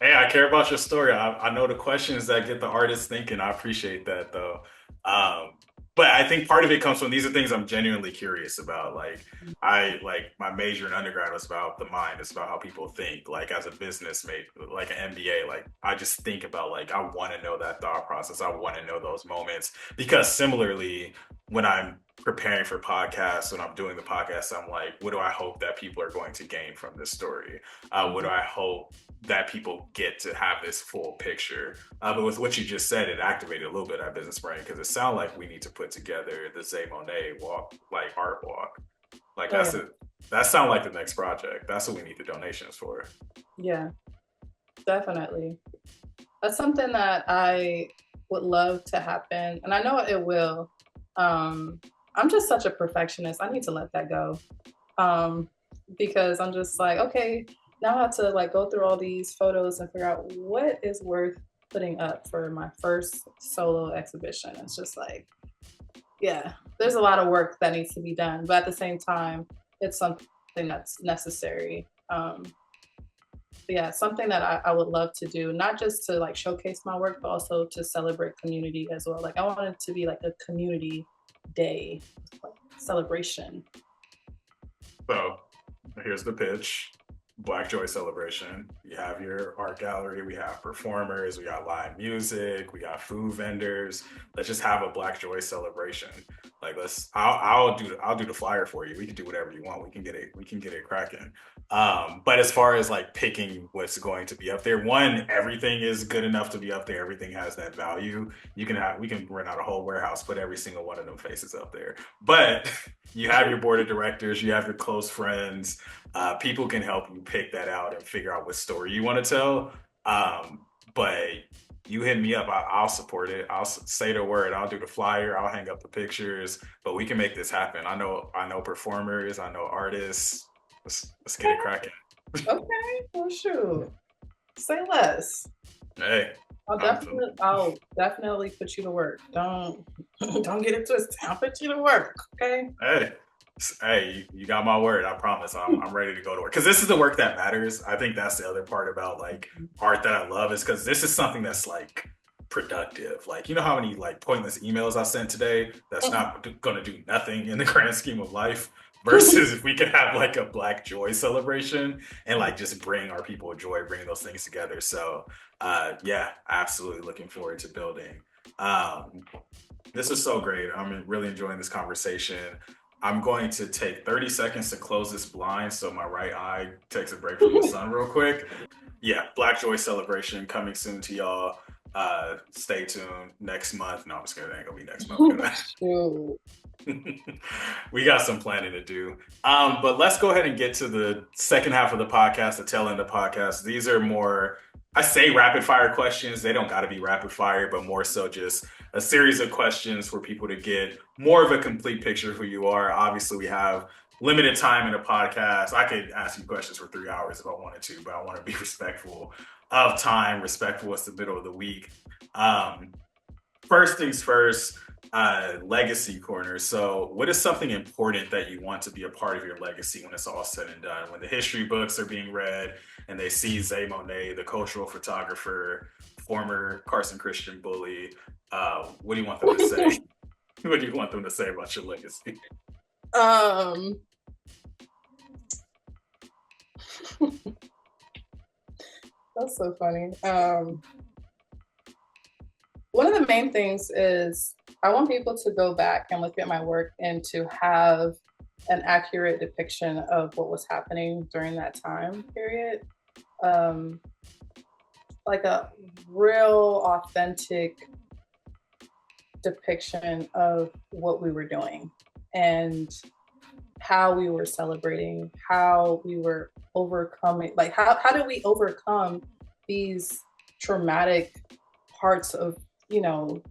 hey, I care about your story. I know the questions that get the artist thinking. I appreciate that though. Um, but I think part of it comes from these are things I'm genuinely curious about. Like I like my major in undergrad was about the mind. It's about how people think. Like as a business mate, like an MBA, like I just think about like I want to know that thought process. I want to know those moments because similarly, when I'm preparing for podcasts, when I'm doing the podcast, I'm like, what do I hope that people are going to gain from this story? What do I hope that people get to have this full picture? But with what you just said, it activated a little bit of that business brain because it sounds like we need to put together the Zay Monae walk, like art walk. Like Oh that's yeah, it. That sounds like the next project. That's what we need the donations for. yeah, definitely. That's something that I would love to happen, and I know it will. Um, I'm just such a perfectionist. I need to let that go. Um, because I'm just like, okay, now I have to like go through all these photos and figure out what is worth putting up for my first solo exhibition. It's just like, yeah, there's a lot of work that needs to be done, but at the same time, it's something that's necessary. But yeah, something that I would love to do, not just to like showcase my work, but also to celebrate community as well. Like I want it to be like a community day, like celebration. So here's the pitch. Black Joy Celebration. You have your art gallery, we have performers, we got live music, we got food vendors. Let's just have a Black Joy celebration. Like I'll do the flyer for you. We can do whatever you want. We can get it cracking. But as far as like picking what's going to be up there, one, everything is good enough to be up there. Everything has that value. We can rent out a whole warehouse, put every single one of them faces up there. But you have your board of directors, you have your close friends, people can help you pick that out and figure out what story you want to tell. But you hit me up, I'll support it. I'll say the word. I'll do the flyer. I'll hang up the pictures. But we can make this happen. I know performers. I know artists. Let's get it cracking. Okay, well, shoot, say less. Hey, I'm I'll definitely put you to work. Don't don't get it twisted. I'll put you to work. Okay. hey. Hey, you got my word. I promise. I'm ready to go to work because this is the work that matters. I think that's the other part about like art that I love is because this is something that's like productive. Like you know how many like pointless emails I sent today that's not going to do nothing in the grand scheme of life. Versus if we could have like a Black Joy celebration and like just bring our people joy, bringing those things together. So yeah, absolutely looking forward to building. Um, this is so great. I'm really enjoying this conversation. I'm going to take 30 seconds to close this blind so my right eye takes a break from the sun real quick. Yeah, Black Joy celebration coming soon to y'all. Stay tuned next month. No, I'm just kidding. It ain't gonna be next month. Shoot. We got some planning to do. But let's go ahead and get to the second half of the podcast, the tail end of the podcast. These are more, I say rapid fire questions. They don't got to be rapid fire, but more so just a series of questions for people to get more of a complete picture of who you are. Obviously, we have limited time in the podcast. I could ask you questions for 3 hours if I wanted to, but I want to be respectful of time, respectful. It's the middle of the week. Um, First things first, legacy corner. So, what is something important that you want to be a part of your legacy when it's all said and done? When the history books are being read and they see Zay Monae, the cultural photographer, former Carson Christian bully, what do you want them to say? What do you want them to say about your legacy? Um, that's so funny. One of the main things is I want people to go back and look at my work and to have an accurate depiction of what was happening during that time period. Um, like a real authentic depiction of what we were doing and how we were celebrating, how we were overcoming, like how did we overcome these traumatic parts of, you know,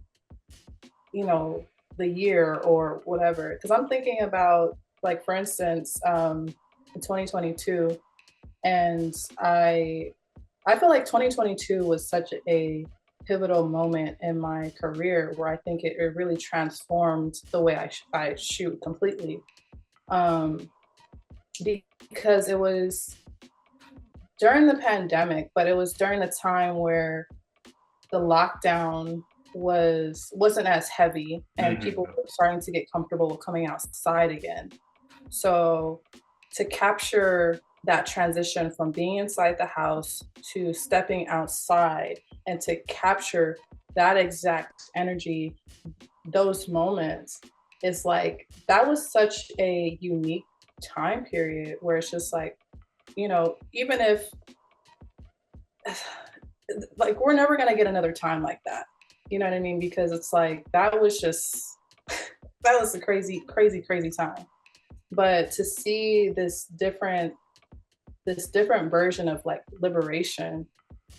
the year or whatever. Because I'm thinking about, like, for instance, in 2022, and I feel like 2022 was such a pivotal moment in my career where I think it really transformed the way I shoot completely. Um, because it was during the pandemic, but it was during the time where the lockdown wasn't as heavy and people were starting to get comfortable with coming outside again. So to capture that transition from being inside the house to stepping outside and to capture that exact energy, those moments, is like, that was such a unique time period where it's just like, even if like we're never going to get another time like that. You know what I mean? Because it's like, that was just, that was a crazy, crazy, crazy time. But to see this different version of like liberation,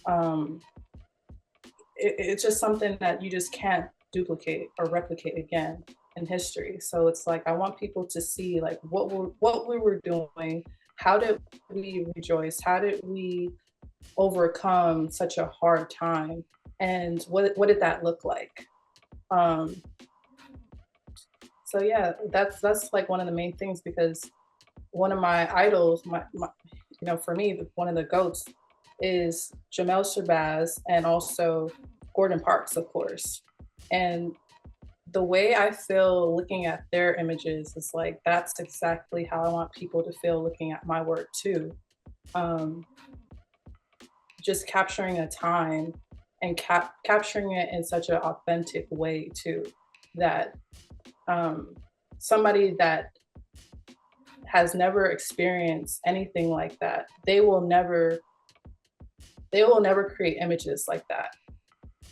um, it's just something that you just can't duplicate or replicate again in history. So it's like, I want people to see like what we were doing. How did we rejoice? How did we overcome such a hard time, and what did that look like? um so yeah, that's like one of the main things, because one of my idols, for me, one of the goats is Jamel Shabazz, and also Gordon Parks, of course. And the way I feel looking at their images is like, that's exactly how I want people to feel looking at my work too. um just capturing a time and capturing it in such an authentic way too, that somebody that has never experienced anything like that, they will never create images like that.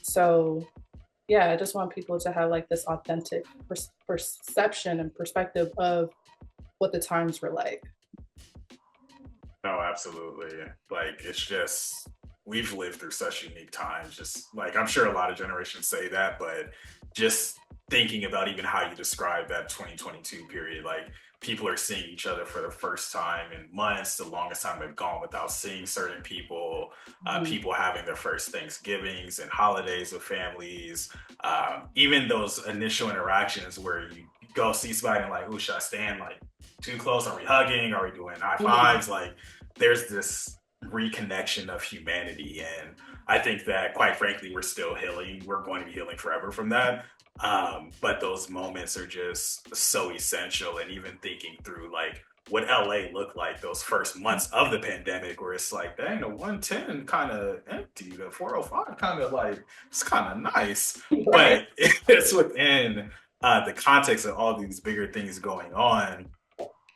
So yeah, I just want people to have like this authentic perception and perspective of what the times were like. No, absolutely. Like, it's just, we've lived through such unique times. Just like, I'm sure a lot of generations say that, but just thinking about even how you describe that 2022 period, like, people are seeing each other for the first time in months, the longest time they've gone without seeing certain people, Mhm. people having their first Thanksgivings and holidays with families, even those initial interactions where you go see somebody and like, who should I stand? Like, too close? Are we hugging? Are we doing high Mhm. fives? Like, there's this reconnection of humanity. And I think that, quite frankly, we're still healing. We're going to be healing forever from that. But those moments are just so essential. And even thinking through like what LA looked like those first months of the pandemic, where it's like, dang, the 110 kind of empty, the 405 kind of like, it's kind of nice. Right. But it's within the context of all these bigger things going on.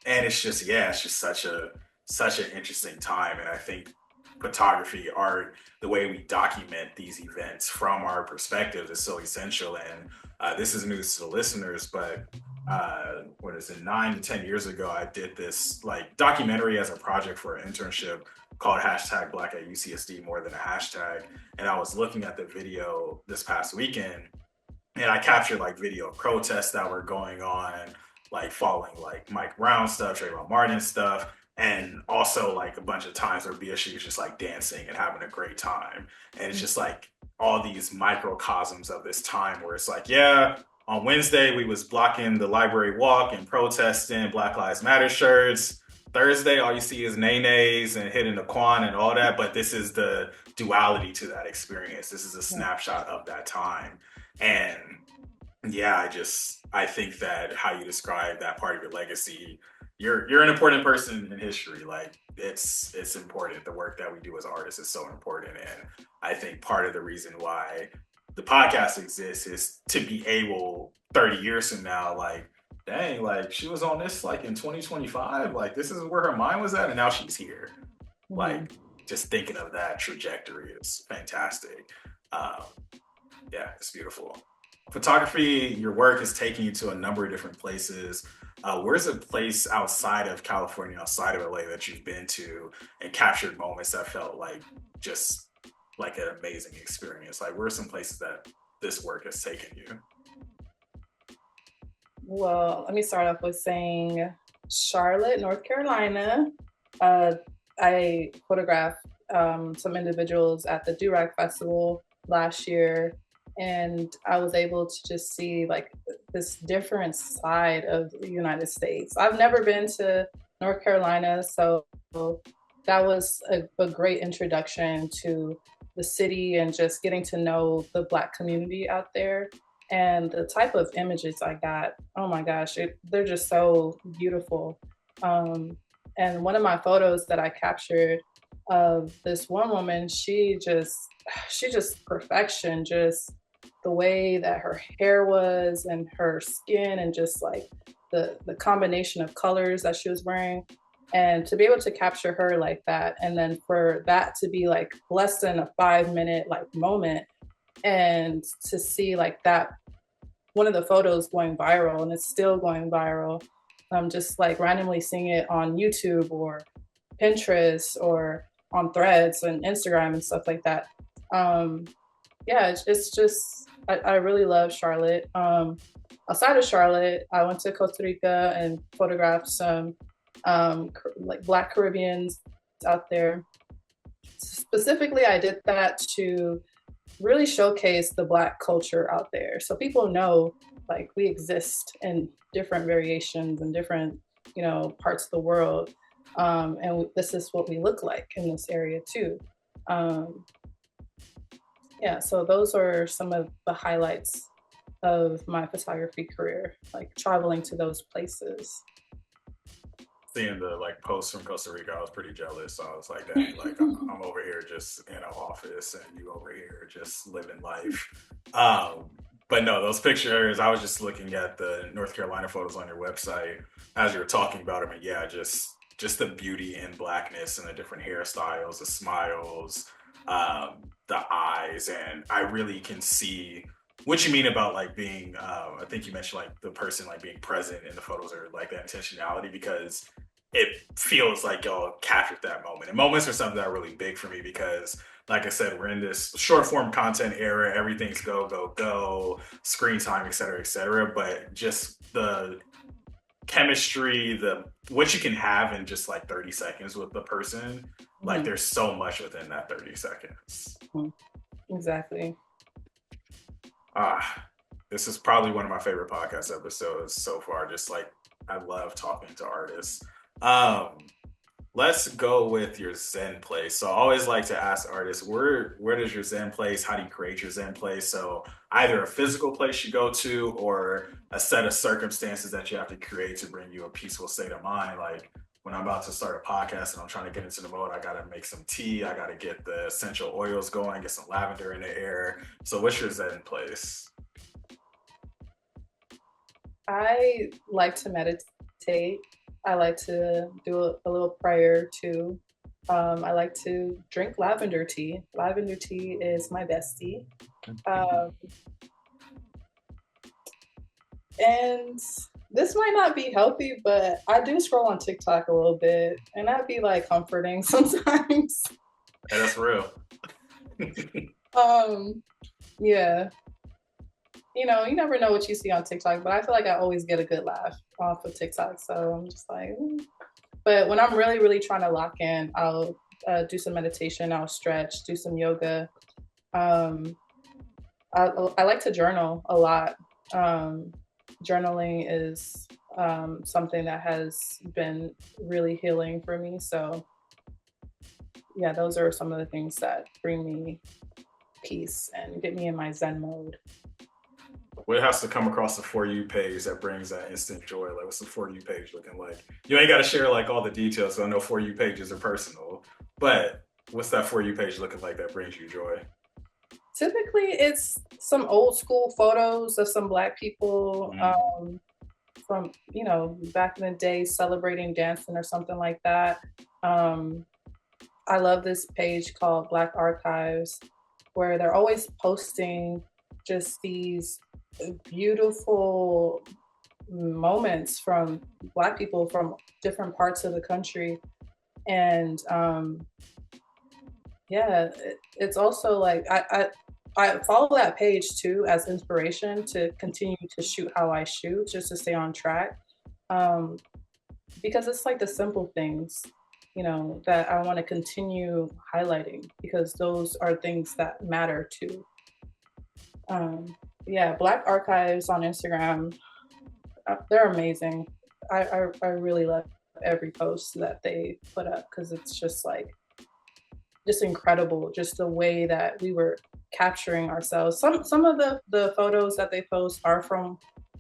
And it's just, yeah, it's just such an interesting time. And I think photography, art, the way we document these events from our perspectives is so essential. And this is news to the listeners, but what is it, 9 to 10 years ago, I did this like documentary as a project for an internship called hashtag Black at UCSD, more than a hashtag. And I was looking at the video this past weekend, and I captured like video of protests that were going on, like following like Mike Brown stuff, Trayvon Martin stuff, and also like a bunch of times where BSU was just like dancing and having a great time. And it's just like all these microcosms of this time where it's like, yeah, on Wednesday we was blocking the library walk and protesting Black Lives Matter shirts. Thursday, all you see is nays and hitting the quan and all that. But this is the duality to that experience. This is a snapshot of that time. And yeah, I think that how you describe that part of your legacy, you're an important person in history. Like it's important. The work that we do as artists is so important. And I think part of the reason why the podcast exists is to be able 30 years from now, like, dang, like she was on this like in 2025. Like this is where her mind was at, and now she's here. Like just thinking of that trajectory is fantastic. Um, yeah, it's beautiful. Photography, your work is taking you to a number of different places. Where's a place outside of California, outside of LA, that you've been to and captured moments that felt like just like an amazing experience? Like, where are some places that this work has taken you? Well, let me start off with saying Charlotte, North Carolina. Uh, I photographed some individuals at the Durag Festival last year, and I was able to just see like this different side of the United States. I've never been to North Carolina, so that was a great introduction to the city and just getting to know the Black community out there. And the type of images I got, oh my gosh, they're just so beautiful. Um, and one of my photos that I captured of this one woman, she just perfection, just the way that her hair was and her skin and just like the combination of colors that she was wearing. And to be able to capture her like that, and then for that to be like less than a 5 minute like moment, and to see like that one of the photos going viral, and it's still going viral. Just like randomly seeing it on YouTube or Pinterest or on Threads and Instagram and stuff like that. Um, yeah, it's just I really love Charlotte. Outside of Charlotte, I went to Costa Rica and photographed some like Black Caribbeans out there. Specifically, I did that to really showcase the Black culture out there, so people know like we exist in different variations and different parts of the world, and this is what we look like in this area too. Um, yeah, so those are some of the highlights of my photography career, like traveling to those places. Seeing the like posts from Costa Rica, I was pretty jealous. So I was like, dang, like I'm over here just in an office and you over here just living life. But no, those pictures, I was just looking at the North Carolina photos on your website as you were talking about them. And yeah, just the beauty in Blackness and the different hairstyles, the smiles, the eyes. And I really can see what you mean about like being, I think you mentioned like the person like being present in the photos, or like that intentionality, because it feels like y'all captured that moment. And moments are something that are really big for me because, like I said, we're in this short form content era. Everything's go, go, go, screen time, et cetera, et cetera. But just the chemistry, the what you can have in just like 30 seconds with the person, like there's so much within that 30 seconds. Exactly. This is probably one of my favorite podcast episodes so far. Just like I love talking to artists. Let's go with your Zen place. So I always like to ask artists, where does your Zen place? How do you create your Zen place? So either a physical place you go to, or a set of circumstances that you have to create to bring you a peaceful state of mind. Like when I'm about to start a podcast and I'm trying to get into the mode, I gotta make some tea. I gotta get the essential oils going, get some lavender in the air. So what's your Zen place? I like to meditate. I like to do a little prayer too. I like to drink lavender tea. Lavender tea is my bestie. Um, and this might not be healthy, but I do scroll on TikTok a little bit, and that'd be like comforting sometimes. And that's real. um, yeah, you know, you never know what you see on TikTok, but I feel like I always get a good laugh off of TikTok. So I'm just like, but when I'm really, really trying to lock in, I'll do some meditation, I'll stretch, do some yoga. Um, I like to journal a lot. Um, Journaling is something that has been really healing for me. So, yeah, those are some of the things that bring me peace and get me in my Zen mode. What has to come across the For You page that brings that instant joy? Like, what's the For You page looking like? You ain't got to share like all the details. So I know For You pages are personal, but what's that For You page looking like that brings you joy? Typically, it's some old school photos of some Black people from, you know, back in the day celebrating dancing or something like that. Um, I love this page called Black Archives, where they're always posting just these beautiful moments from Black people from different parts of the country. And yeah, it's also like I follow that page too as inspiration to continue to shoot how I shoot, just to stay on track. Um, because it's like the simple things, you know, that I want to continue highlighting because those are things that matter too. Um, yeah, Black Archives on Instagram, they're amazing. I really love every post that they put up because it's just like just incredible, just the way that we were capturing ourselves. Some of the photos that they post are from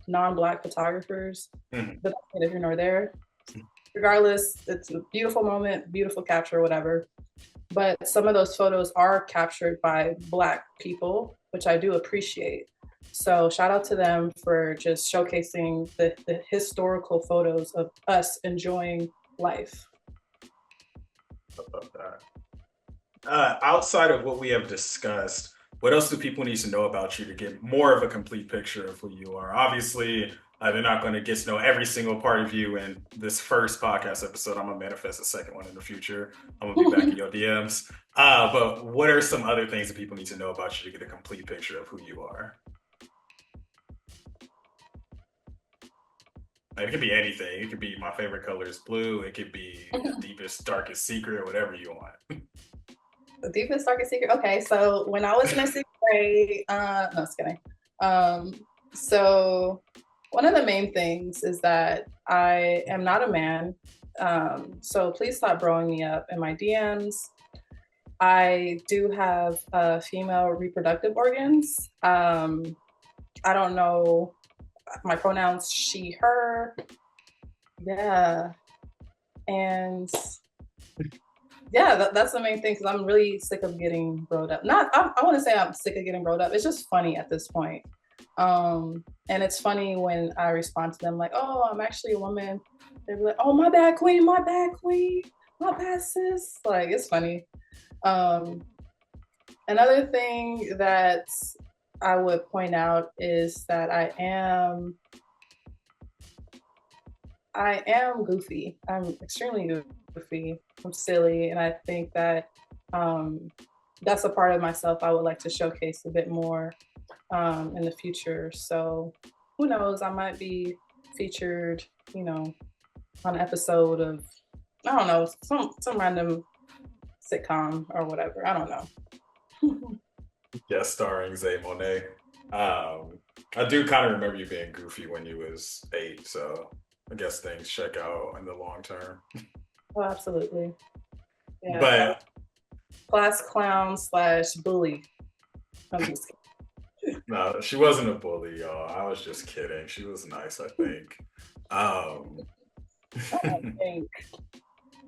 non-Black photographers, Mm-hmm. but that's neither here nor there. Regardless, it's a beautiful moment, beautiful capture, whatever. But some of those photos are captured by Black people, which I do appreciate. So shout out to them for just showcasing the historical photos of us enjoying life. Love that. Outside of what we have discussed, what else do people need to know about you to get more of a complete picture of who you are? Obviously, they're not going to get to know every single part of you in this first podcast episode. I'm going to manifest a second one in the future. I'm going to be back in your DMs. But what are some other things that people need to know about you to get a complete picture of who you are? Like, it could be anything. It could be my favorite color is blue. It could be deepest, darkest secret, whatever you want. The deepest, darkest secret. Okay, so when I was in a sixth grade, no, just kidding. Um, so one of the main things is that I am not a man. So please stop blowing me up in my DMs. I do have female reproductive organs. I don't know my pronouns, she, her. Yeah. And yeah, that's the main thing because I'm really sick of getting brought up. Not, I want to say I'm sick of getting brought up. It's just funny at this point. And it's funny when I respond to them like, "Oh, I'm actually a woman." They're like, "Oh, my bad, queen. My bad, queen. My bad, sis." Like it's funny. Um, Another thing that I would point out is that I am goofy. I'm extremely goofy. I'm silly, and I think that um, that's a part of myself I would like to showcase a bit more in the future. So who knows? I might be featured, you know, on an episode of I don't know some random sitcom or whatever. I don't know. Guest starring Zay Monae. I do kind of remember you being goofy when you was 8, so I guess things check out in the long term. Oh, absolutely. Yeah. But Class clown slash bully. I'm just no, she wasn't a bully, y'all. I was just kidding. She was nice, I think. kidding.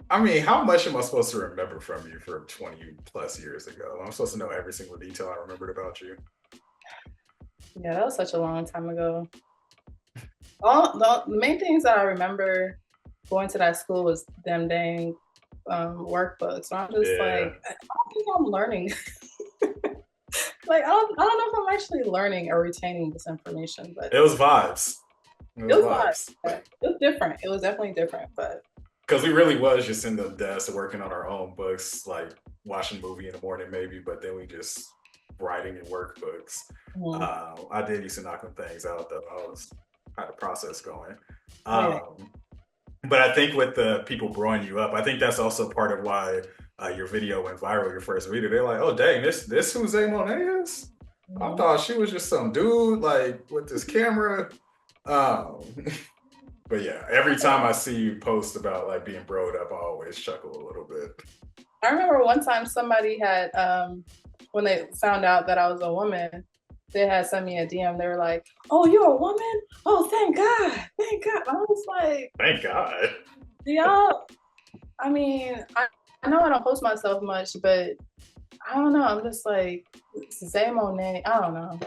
I mean, how much am I supposed to remember from you from 20 plus years ago? I'm supposed to know every single detail I remembered about you. Yeah, that was such a long time ago. All the main things that I remember going to that school was them dang workbooks. And I'm just Yeah. like, I don't think I'm learning. Like I don't know if I'm actually learning or retaining this information, but It was vibes. It it was was fun. vibes. Yeah. It was different. It was definitely different, but Because we really was just in the desk working on our own books, like watching a movie in the morning maybe, but then we just writing in workbooks. mm, I did used to knock them things out though. I was had a process going. yeah. Um, but I think with the people growing you up, I think that's also part of why your video went viral. Your first video, they're like, "Oh dang, this who Zay Monae is? I Mhm. thought she was just some dude like with this camera." Um, but yeah, every time I see you post about like being broed up, I always chuckle a little bit. I remember one time somebody had when they found out that I was a woman, they had sent me a DM. They were like, "Oh, you're a woman? Oh, thank God, thank God." I was like, Thank God. "Yeah." I mean, I know I don't post myself much, but I don't know. I'm just like Zay Monae. I don't know.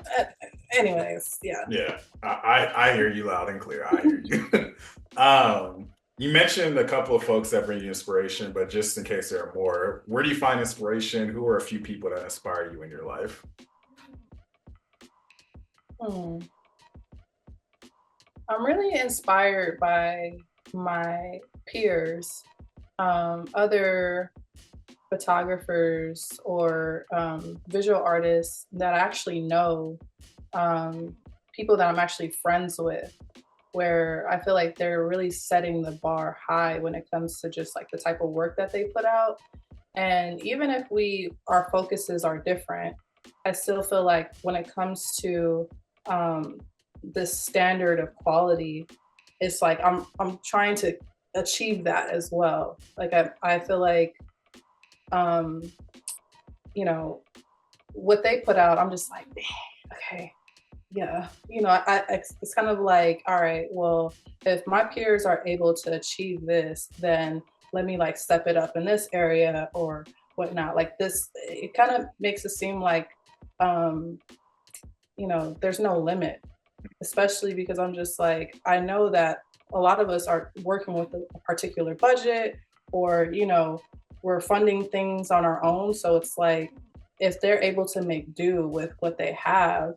Anyways, yeah. Yeah, I hear you loud and clear. I hear you. You mentioned a couple of folks that bring you inspiration, but just in case there are more, where do you find inspiration? Who are a few people that inspire you in your life? Hmm. I'm really inspired by my peers, other photographers or visual artists that I actually know, people that I'm actually friends with, where I feel like they're really setting the bar high when it comes to just like the type of work that they put out. And even if our focuses are different, I still feel like when it comes to um, this standard of quality, it's like I'm trying to achieve that as well. Like I feel like um, you know what they put out. I'm just like, okay, yeah, it's kind of like, all right, well, if my peers are able to achieve this, then let me like step it up in this area or whatnot. Like this, it kind of makes it seem like, um, there's no limit, especially because I'm just like, I know that a lot of us are working with a particular budget or, we're funding things on our own. So it's like, if they're able to make do with what they have,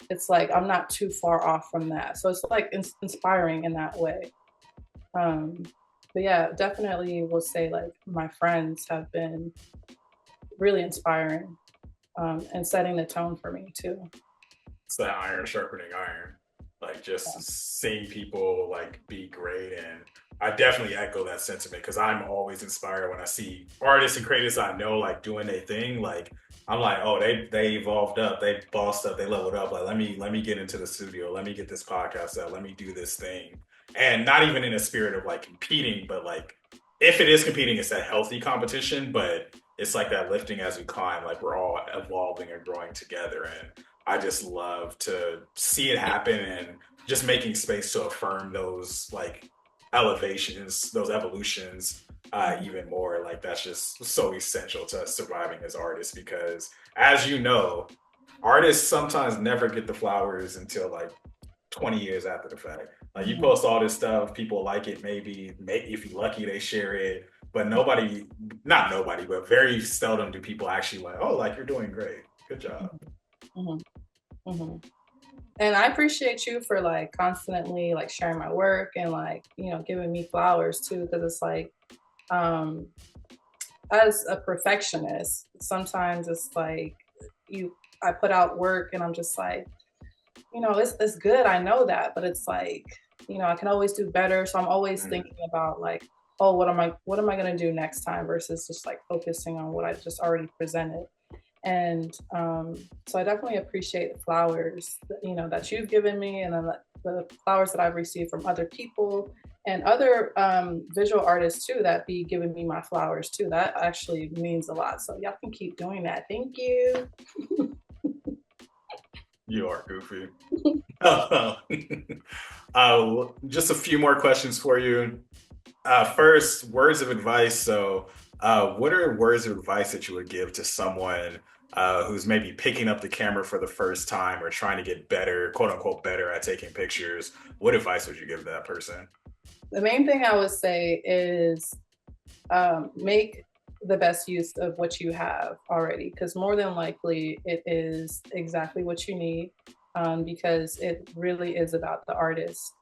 it's like I'm not too far off from that. So it's like inspiring in that way. Um, but yeah, definitely will say like my friends have been really inspiring and setting the tone for me too. It's that iron sharpening iron. Like just seeing people like be great, and I definitely echo that sentiment because I'm always inspired when I see artists and creators I know like doing their thing. Like I'm like, oh, they evolved up, they bossed up, they leveled up. Like let me get into the studio, let me get this podcast out, let me do this thing, and not even in a spirit of like competing, but like if it is competing, it's a healthy competition, but it's like that lifting as we climb. Like we're all evolving and growing together, and I just love to see it happen and just making space to affirm those like elevations, those evolutions even more. Like that's just so essential to us surviving as artists because, as you know, artists sometimes never get the flowers until like 20 years after the fact. Like you Mhm. post all this stuff, people like it, maybe if you're lucky, they share it. But nobody, not nobody, but very seldom do people actually like, oh, like you're doing great. Good job. Mhm. Mhm. And I appreciate you for like constantly like sharing my work and like, giving me flowers too. Cause it's like, um, as a perfectionist, sometimes it's like I put out work and I'm just like, it's good. I know that, but it's like, I can always do better. So I'm always Mm. thinking about like, oh, what am I going to do next time versus just like focusing on what I just already presented. And so I definitely appreciate the flowers, that you've given me, and then the flowers that I've received from other people and other visual artists too that be giving me my flowers too. That actually means a lot. So y'all can keep doing that. Thank you. You are goofy. Just a few more questions for you. First, words of advice. So, what are words of advice that you would give to someone who's maybe picking up the camera for the first time or trying to get better, quote unquote, better at taking pictures? What advice would you give that person? The main thing I would say is make the best use of what you have already, because more than likely it is exactly what you need, because it really is about the artist.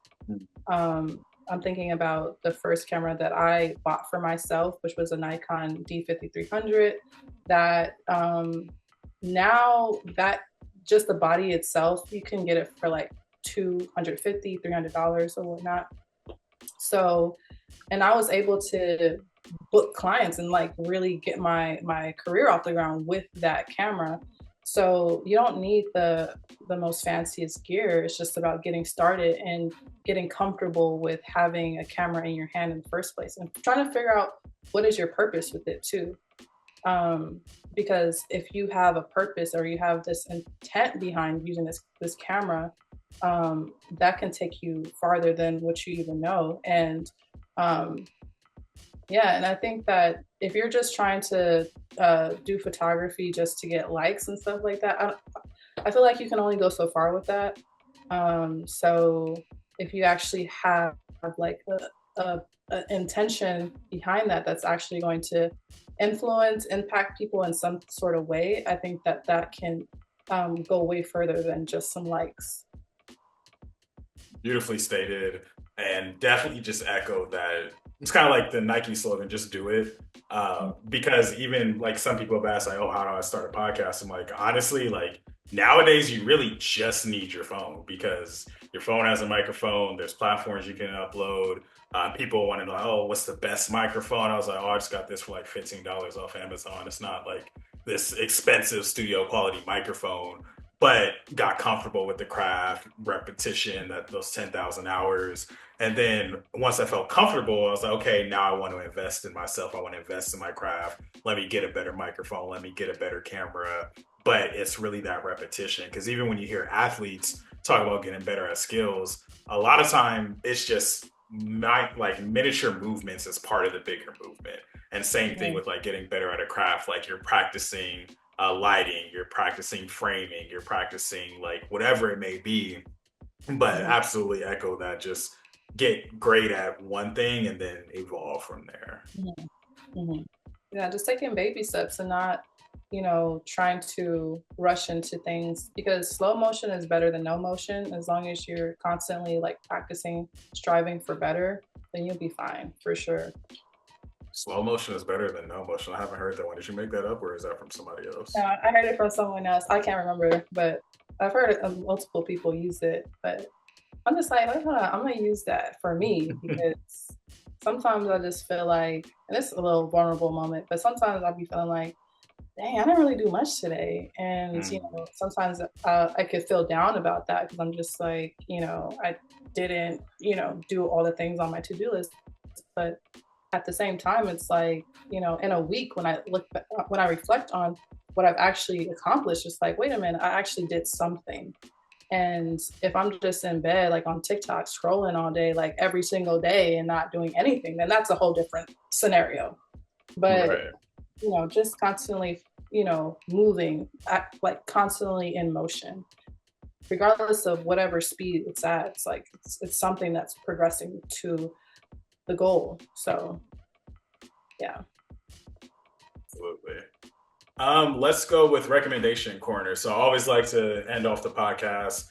I'm thinking about the first camera that I bought for myself, which was a Nikon D5300. That now that just the body itself, you can get it for like $250, $300 or whatnot. So, and I was able to book clients and like really get my career off the ground with that camera. So you don't need the most fanciest gear. It's just about getting started and getting comfortable with having a camera in your hand in the first place, and trying to figure out what is your purpose with it too. Because if you have a purpose or you have this intent behind using this camera, that can take you farther than what you even know. And yeah, and I think that if you're just trying to do photography just to get likes and stuff like that, I feel like you can only go so far with that. So if you actually have like a intention behind that, that's actually going to influence, impact people in some sort of way, I think that that can go way further than just some likes. Beautifully stated, and definitely just echo that. It's kind of like the Nike slogan, just do it. Because even like some people have asked, like, oh, how do I start a podcast? I'm like, honestly, like nowadays you really just need your phone, because your phone has a microphone. There's platforms you can upload. People want to know, oh, what's the best microphone? I was like, oh, I just got this for like $15 off Amazon. It's not like this expensive studio quality microphone, but got comfortable with the craft, repetition, that those 10,000 hours. And then once I felt comfortable, I was like, okay, now I want to invest in myself. I want to invest in my craft. Let me get a better microphone. Let me get a better camera. But it's really that repetition. Because even when you hear athletes talk about getting better at skills, a lot of time it's just like miniature movements as part of the bigger movement. And same thing Yeah. with like getting better at a craft. Like you're practicing lighting, you're practicing framing, you're practicing like whatever it may be. But Mhm. absolutely echo that. Just get great at one thing and then evolve from there. Mhm. Mhm. Yeah, just taking baby steps and not, trying to rush into things, because slow motion is better than no motion. As long as you're constantly like practicing, striving for better, then you'll be fine for sure. Slow motion is better than no motion. I haven't heard that one. Did you make that up or is that from somebody else? I heard it from someone else. I can't remember, but I've heard multiple people use it. But I'm just like, hold on, I'm gonna use that for me, because sometimes I just feel like, and it's a little vulnerable moment, but sometimes I'll be feeling like, dang, I didn't really do much today. And, Mm, sometimes I could feel down about that, because I'm just like, I didn't, do all the things on my to do list. But at the same time, it's like, in a week, when I reflect on what I've actually accomplished, it's like, wait a minute, I actually did something. And if I'm just in bed, like on TikTok, scrolling all day, like every single day and not doing anything, then that's a whole different scenario. But right. just constantly, moving, like constantly in motion, regardless of whatever speed it's at. It's like it's something that's progressing to the goal. So yeah. Absolutely. Let's go with recommendation corner. So I always like to end off the podcast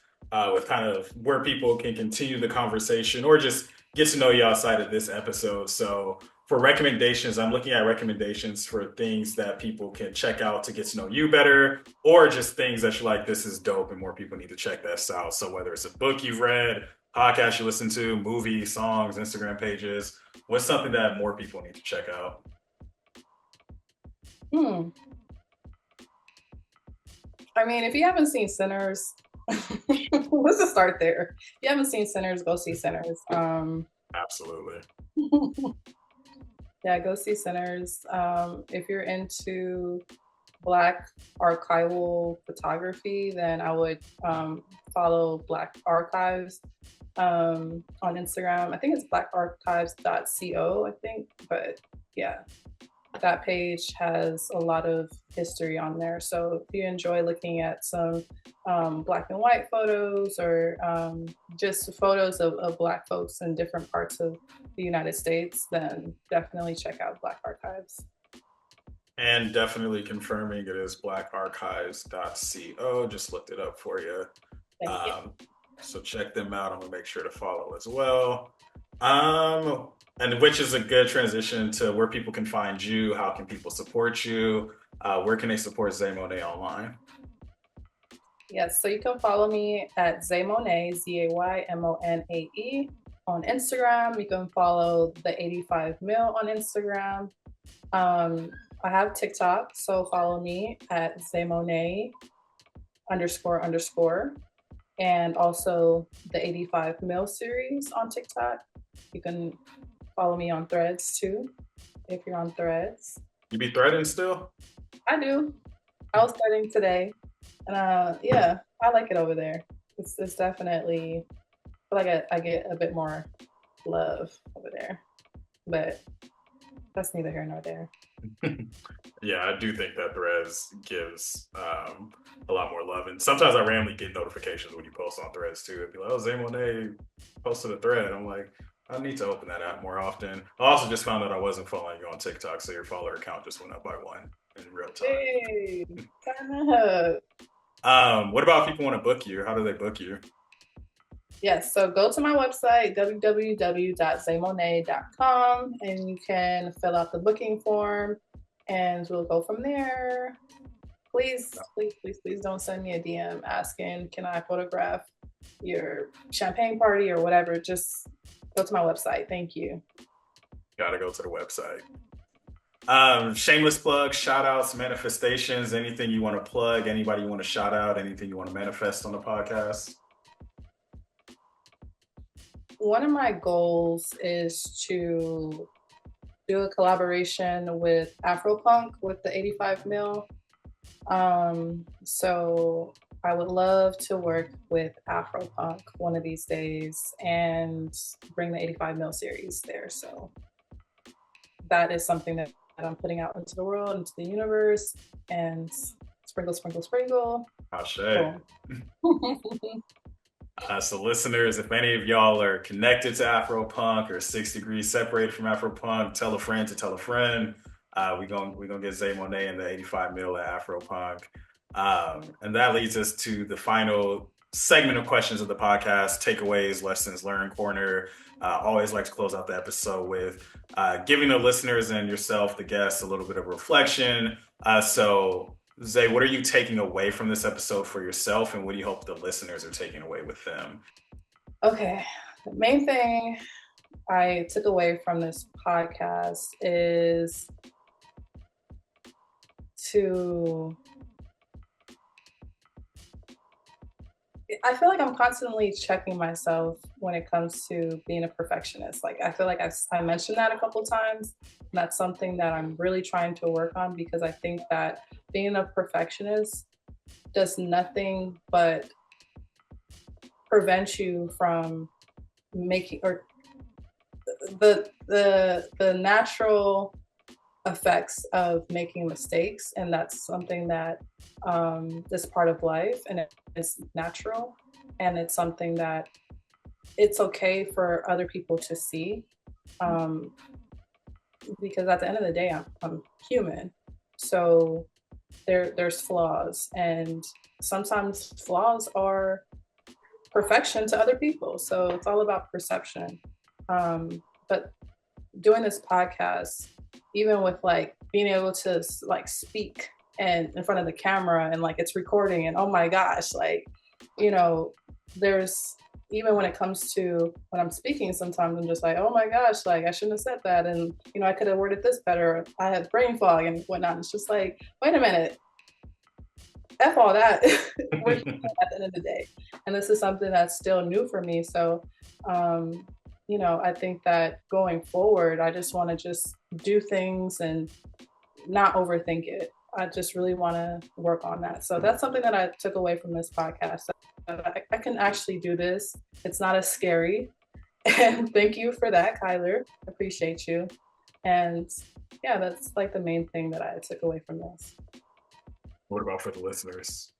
with kind of where people can continue the conversation or just get to know you outside of this episode. So for recommendations, I'm looking at recommendations for things that people can check out to get to know you better, or just things that you're like, this is dope and more people need to check this out. So whether it's a book you've read, podcast you listen to, movies, songs, Instagram pages, what's something that more people need to check out? Hmm. I mean, if you haven't seen Sinners, let's just start there. If you haven't seen Sinners, go see Sinners. Absolutely. Yeah, go see Sinners. If you're into Black archival photography, then I would follow Black Archives on Instagram. I think it's blackarchives.co, I think. But yeah. that page has a lot of history on there. So if you enjoy looking at some black and white photos or just photos of Black folks in different parts of the United States, then definitely check out Black Archives. And definitely confirming it is blackarchives.co. Just looked it up for you. Thank you. So check them out. I'm gonna make sure to follow as well. And which is a good transition to where people can find you. How can people support you? Where can they support Zay Monae online? Yes, so you can follow me at Zay Monae, ZayMonae on Instagram. You can follow the 85 Mil on Instagram. I have TikTok, so follow me at Zay Monae __, and also the 85 Mil series on TikTok. You can follow me on Threads too, if you're on Threads. You be threading still? I do. I was threading today, and yeah, I like it over there. It's definitely, I feel like I get a bit more love over there, but that's neither here nor there. Yeah, I do think that Threads gives a lot more love, and sometimes I randomly get notifications when you post on Threads too. It'd be like, "Oh, Zay Monae posted a thread." I'm like, I need to open that app more often. I also just found out I wasn't following you on TikTok, so your follower count just went up by 1 in real time. Hey, kind of. What about if people want to book you? How do they book you? Yes, so go to my website, www.zaymonae.com, and you can fill out the booking form, and we'll go from there. Please, please, please, please don't send me a DM asking, can I photograph your champagne party or whatever? Just go to my website. Thank you. Gotta go to the website. Shameless plug, shout outs, manifestations, anything you want to plug, anybody you want to shout out, anything you want to manifest on the podcast? One of my goals is to do a collaboration with Afropunk with the 85 Mil. So I would love to work with Afropunk one of these days and bring the 85 Mil series there. So that is something that I'm putting out into the world, into the universe, and sprinkle, sprinkle, sprinkle. Ashe. So listeners, if any of y'all are connected to Afropunk or 6 degrees separated from Afropunk, tell a friend to tell a friend. We're gonna get Zay Monae and the 85 Mil at Afropunk. And that leads us to the final segment of questions of the podcast, takeaways, lessons learned corner. Always like to close out the episode with giving the listeners and yourself, the guests, a little bit of reflection. So Zay, what are you taking away from this episode for yourself, and what do you hope the listeners are taking away with them? Okay, the main thing I took away from this podcast is I feel like I'm constantly checking myself when it comes to being a perfectionist. Like, I feel like I mentioned that a couple times. And that's something that I'm really trying to work on, because I think that being a perfectionist does nothing but prevent you from making, or the natural effects of making mistakes, and that's something that is part of life, and it's natural, and it's something that it's okay for other people to see, because at the end of the day, I'm human, so there's flaws, and sometimes flaws are perfection to other people, so it's all about perception. But doing this podcast, even with like being able to like speak and in front of the camera, and like it's recording, and oh my gosh, like, you know, there's, even when it comes to when I'm speaking, sometimes I'm just like, oh my gosh, like I shouldn't have said that, and you know, I could have worded this better, I had brain fog and whatnot. It's just like, wait a minute, F all that. We're human at the end of the day, and this is something that's still new for me. So you know, I think that going forward, I just want to just do things and not overthink it. I just really want to work on that. So that's something that I took away from this podcast. I can actually do this. It's not as scary. And thank you for that, Kyler. Appreciate you. And yeah, that's like the main thing that I took away from this. What about for the listeners?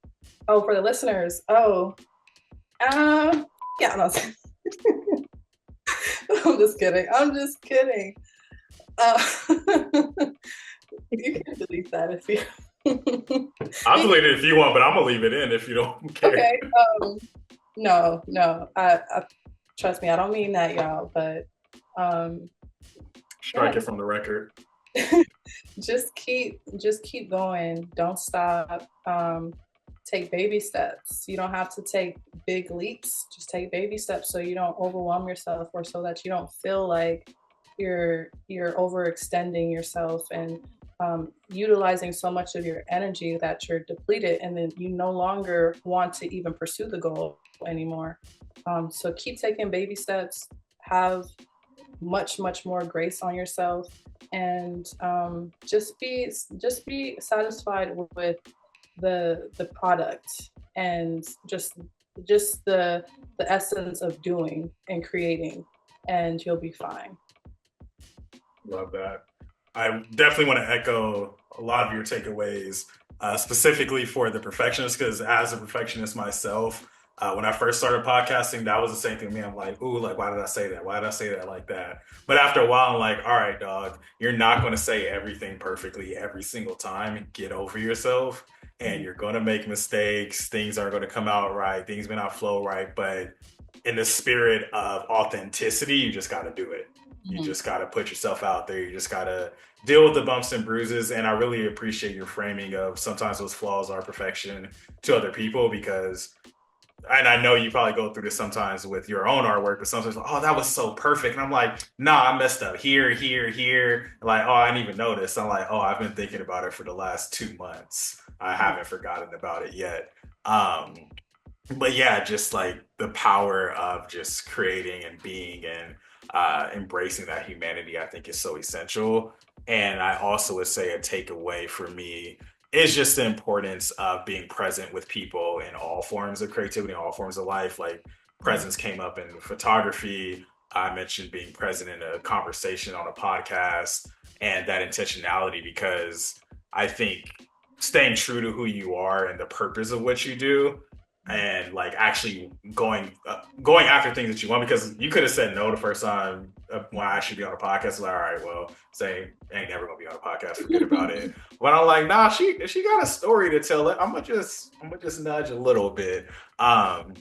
Oh, for the listeners. Oh, yeah, no, I'm just kidding. I'm just kidding. Uh, you can delete that if you. I'll delete it if you want, but I'm gonna leave it in if you don't care. Okay. No, no. I trust me. I don't mean that, y'all. But Strike yeah, it from the record. just keep going. Don't stop. Take baby steps. You don't have to take big leaps. Just take baby steps so you don't overwhelm yourself, or so that you don't feel like you're overextending yourself and utilizing so much of your energy that you're depleted, and then you no longer want to even pursue the goal anymore. So keep taking baby steps. Have much more grace on yourself, and just be satisfied with the product, and just the essence of doing and creating, and you'll be fine. Love that. I definitely want to echo a lot of your takeaways, specifically for the perfectionist, because as a perfectionist myself, when I first started podcasting, that was the same thing to me. I'm like, ooh, like, why did I say that? Why did I say that like that? But after a while, I'm like, all right, dog, you're not going to say everything perfectly every single time. Get over yourself, and you're going to make mistakes. Things aren't going to come out right. Things may not flow right. But in the spirit of authenticity, you just got to do it. You Mhm. just got to put yourself out there. You just got to deal with the bumps and bruises. And I really appreciate your framing of sometimes those flaws are perfection to other people, because, and I know you probably go through this sometimes with your own artwork, but sometimes, oh, that was so perfect. And I'm like, nah, I messed up here, here, here. Like, oh, I didn't even notice. I'm like, oh, I've been thinking about it for the last 2 months. I haven't forgotten about it yet. Um, but yeah, just like the power of just creating and being and embracing that humanity, I think is so essential. And I also would say a takeaway for me is just the importance of being present with people in all forms of creativity, in all forms of life. Like, presence came up in photography. I mentioned being present in a conversation on a podcast, and that intentionality, because I think staying true to who you are and the purpose of what you do, and like actually going after things that you want, because you could have said no the first time when I should be on a podcast. Like, all right, well, say ain't never gonna be on a podcast, forget about it. But I'm like, nah, she got a story to tell. I'm gonna just nudge a little bit. um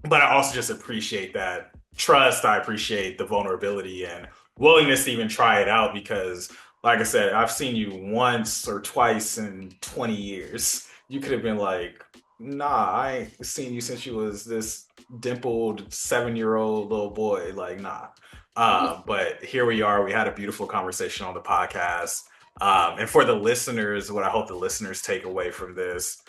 but I also just appreciate that trust. I appreciate the vulnerability and willingness to even try it out, because, like I said, I've seen you once or twice in 20 years. You could have been like, nah, I ain't seen you since you was this dimpled 7-year-old little boy. Like, nah. But here we are. We had a beautiful conversation on the podcast. And for the listeners, what I hope the listeners take away from this,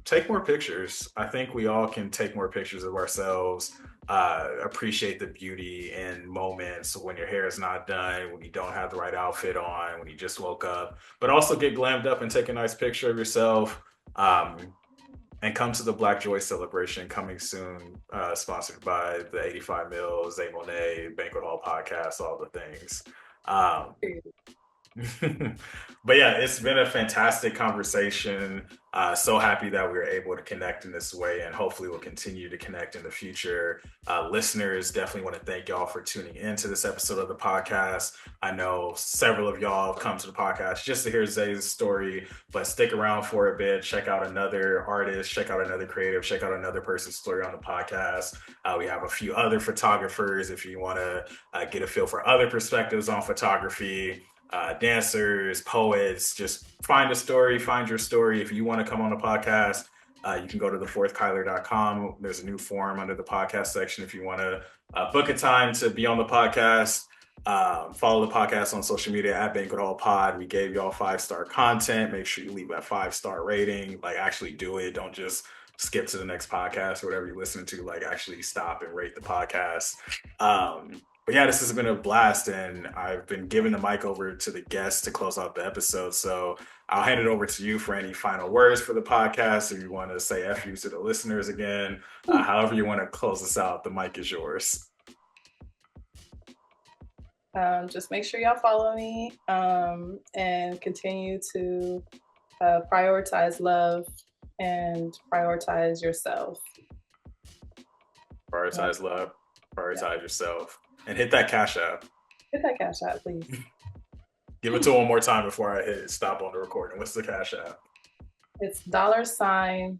take more pictures. I think we all can take more pictures of ourselves. Appreciate the beauty in moments when your hair is not done, when you don't have the right outfit on, when you just woke up. But also get glammed up and take a nice picture of yourself. Um, and come to the Black Joy celebration coming soon, sponsored by the 85 Mil, Zay Monae, Banquet Hall podcast, all the things. Um, but yeah, it's been a fantastic conversation. So happy that we were able to connect in this way, and hopefully we'll continue to connect in the future. Listeners, definitely want to thank y'all for tuning into this episode of the podcast. I know several of y'all have come to the podcast just to hear Zay's story, but stick around for a bit. Check out another artist, check out another creative, check out another person's story on the podcast. We have a few other photographers if you want to get a feel for other perspectives on photography. Dancers, poets, just find a story, find your story. If you want to come on the podcast, you can go to thefourthkyler.com. There's a new form under the podcast section if you want to book a time to be on the podcast. Follow the podcast on social media at Banquet Hall Pod. We gave y'all 5-star content. Make sure you leave that 5-star rating. Like, actually do it. Don't just skip to the next podcast or whatever you're listening to. Like, actually stop and rate the podcast. But yeah, this has been a blast, and I've been giving the mic over to the guests to close out the episode. So I'll hand it over to you for any final words for the podcast. If you want to say F you to the listeners again, however you want to close this out, the mic is yours. Just make sure y'all follow me, and continue to prioritize love and prioritize yourself. Yeah, Prioritize love, yeah. prioritize yourself, and hit that cash app. Hit that cash out, please. Give it to one more time before I hit stop on the recording. What's the cash app? It's $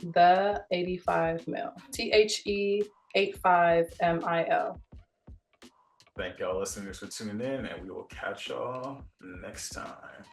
the 85 mil. THE 85MIL. Thank y'all listeners for tuning in, and we will catch y'all next time.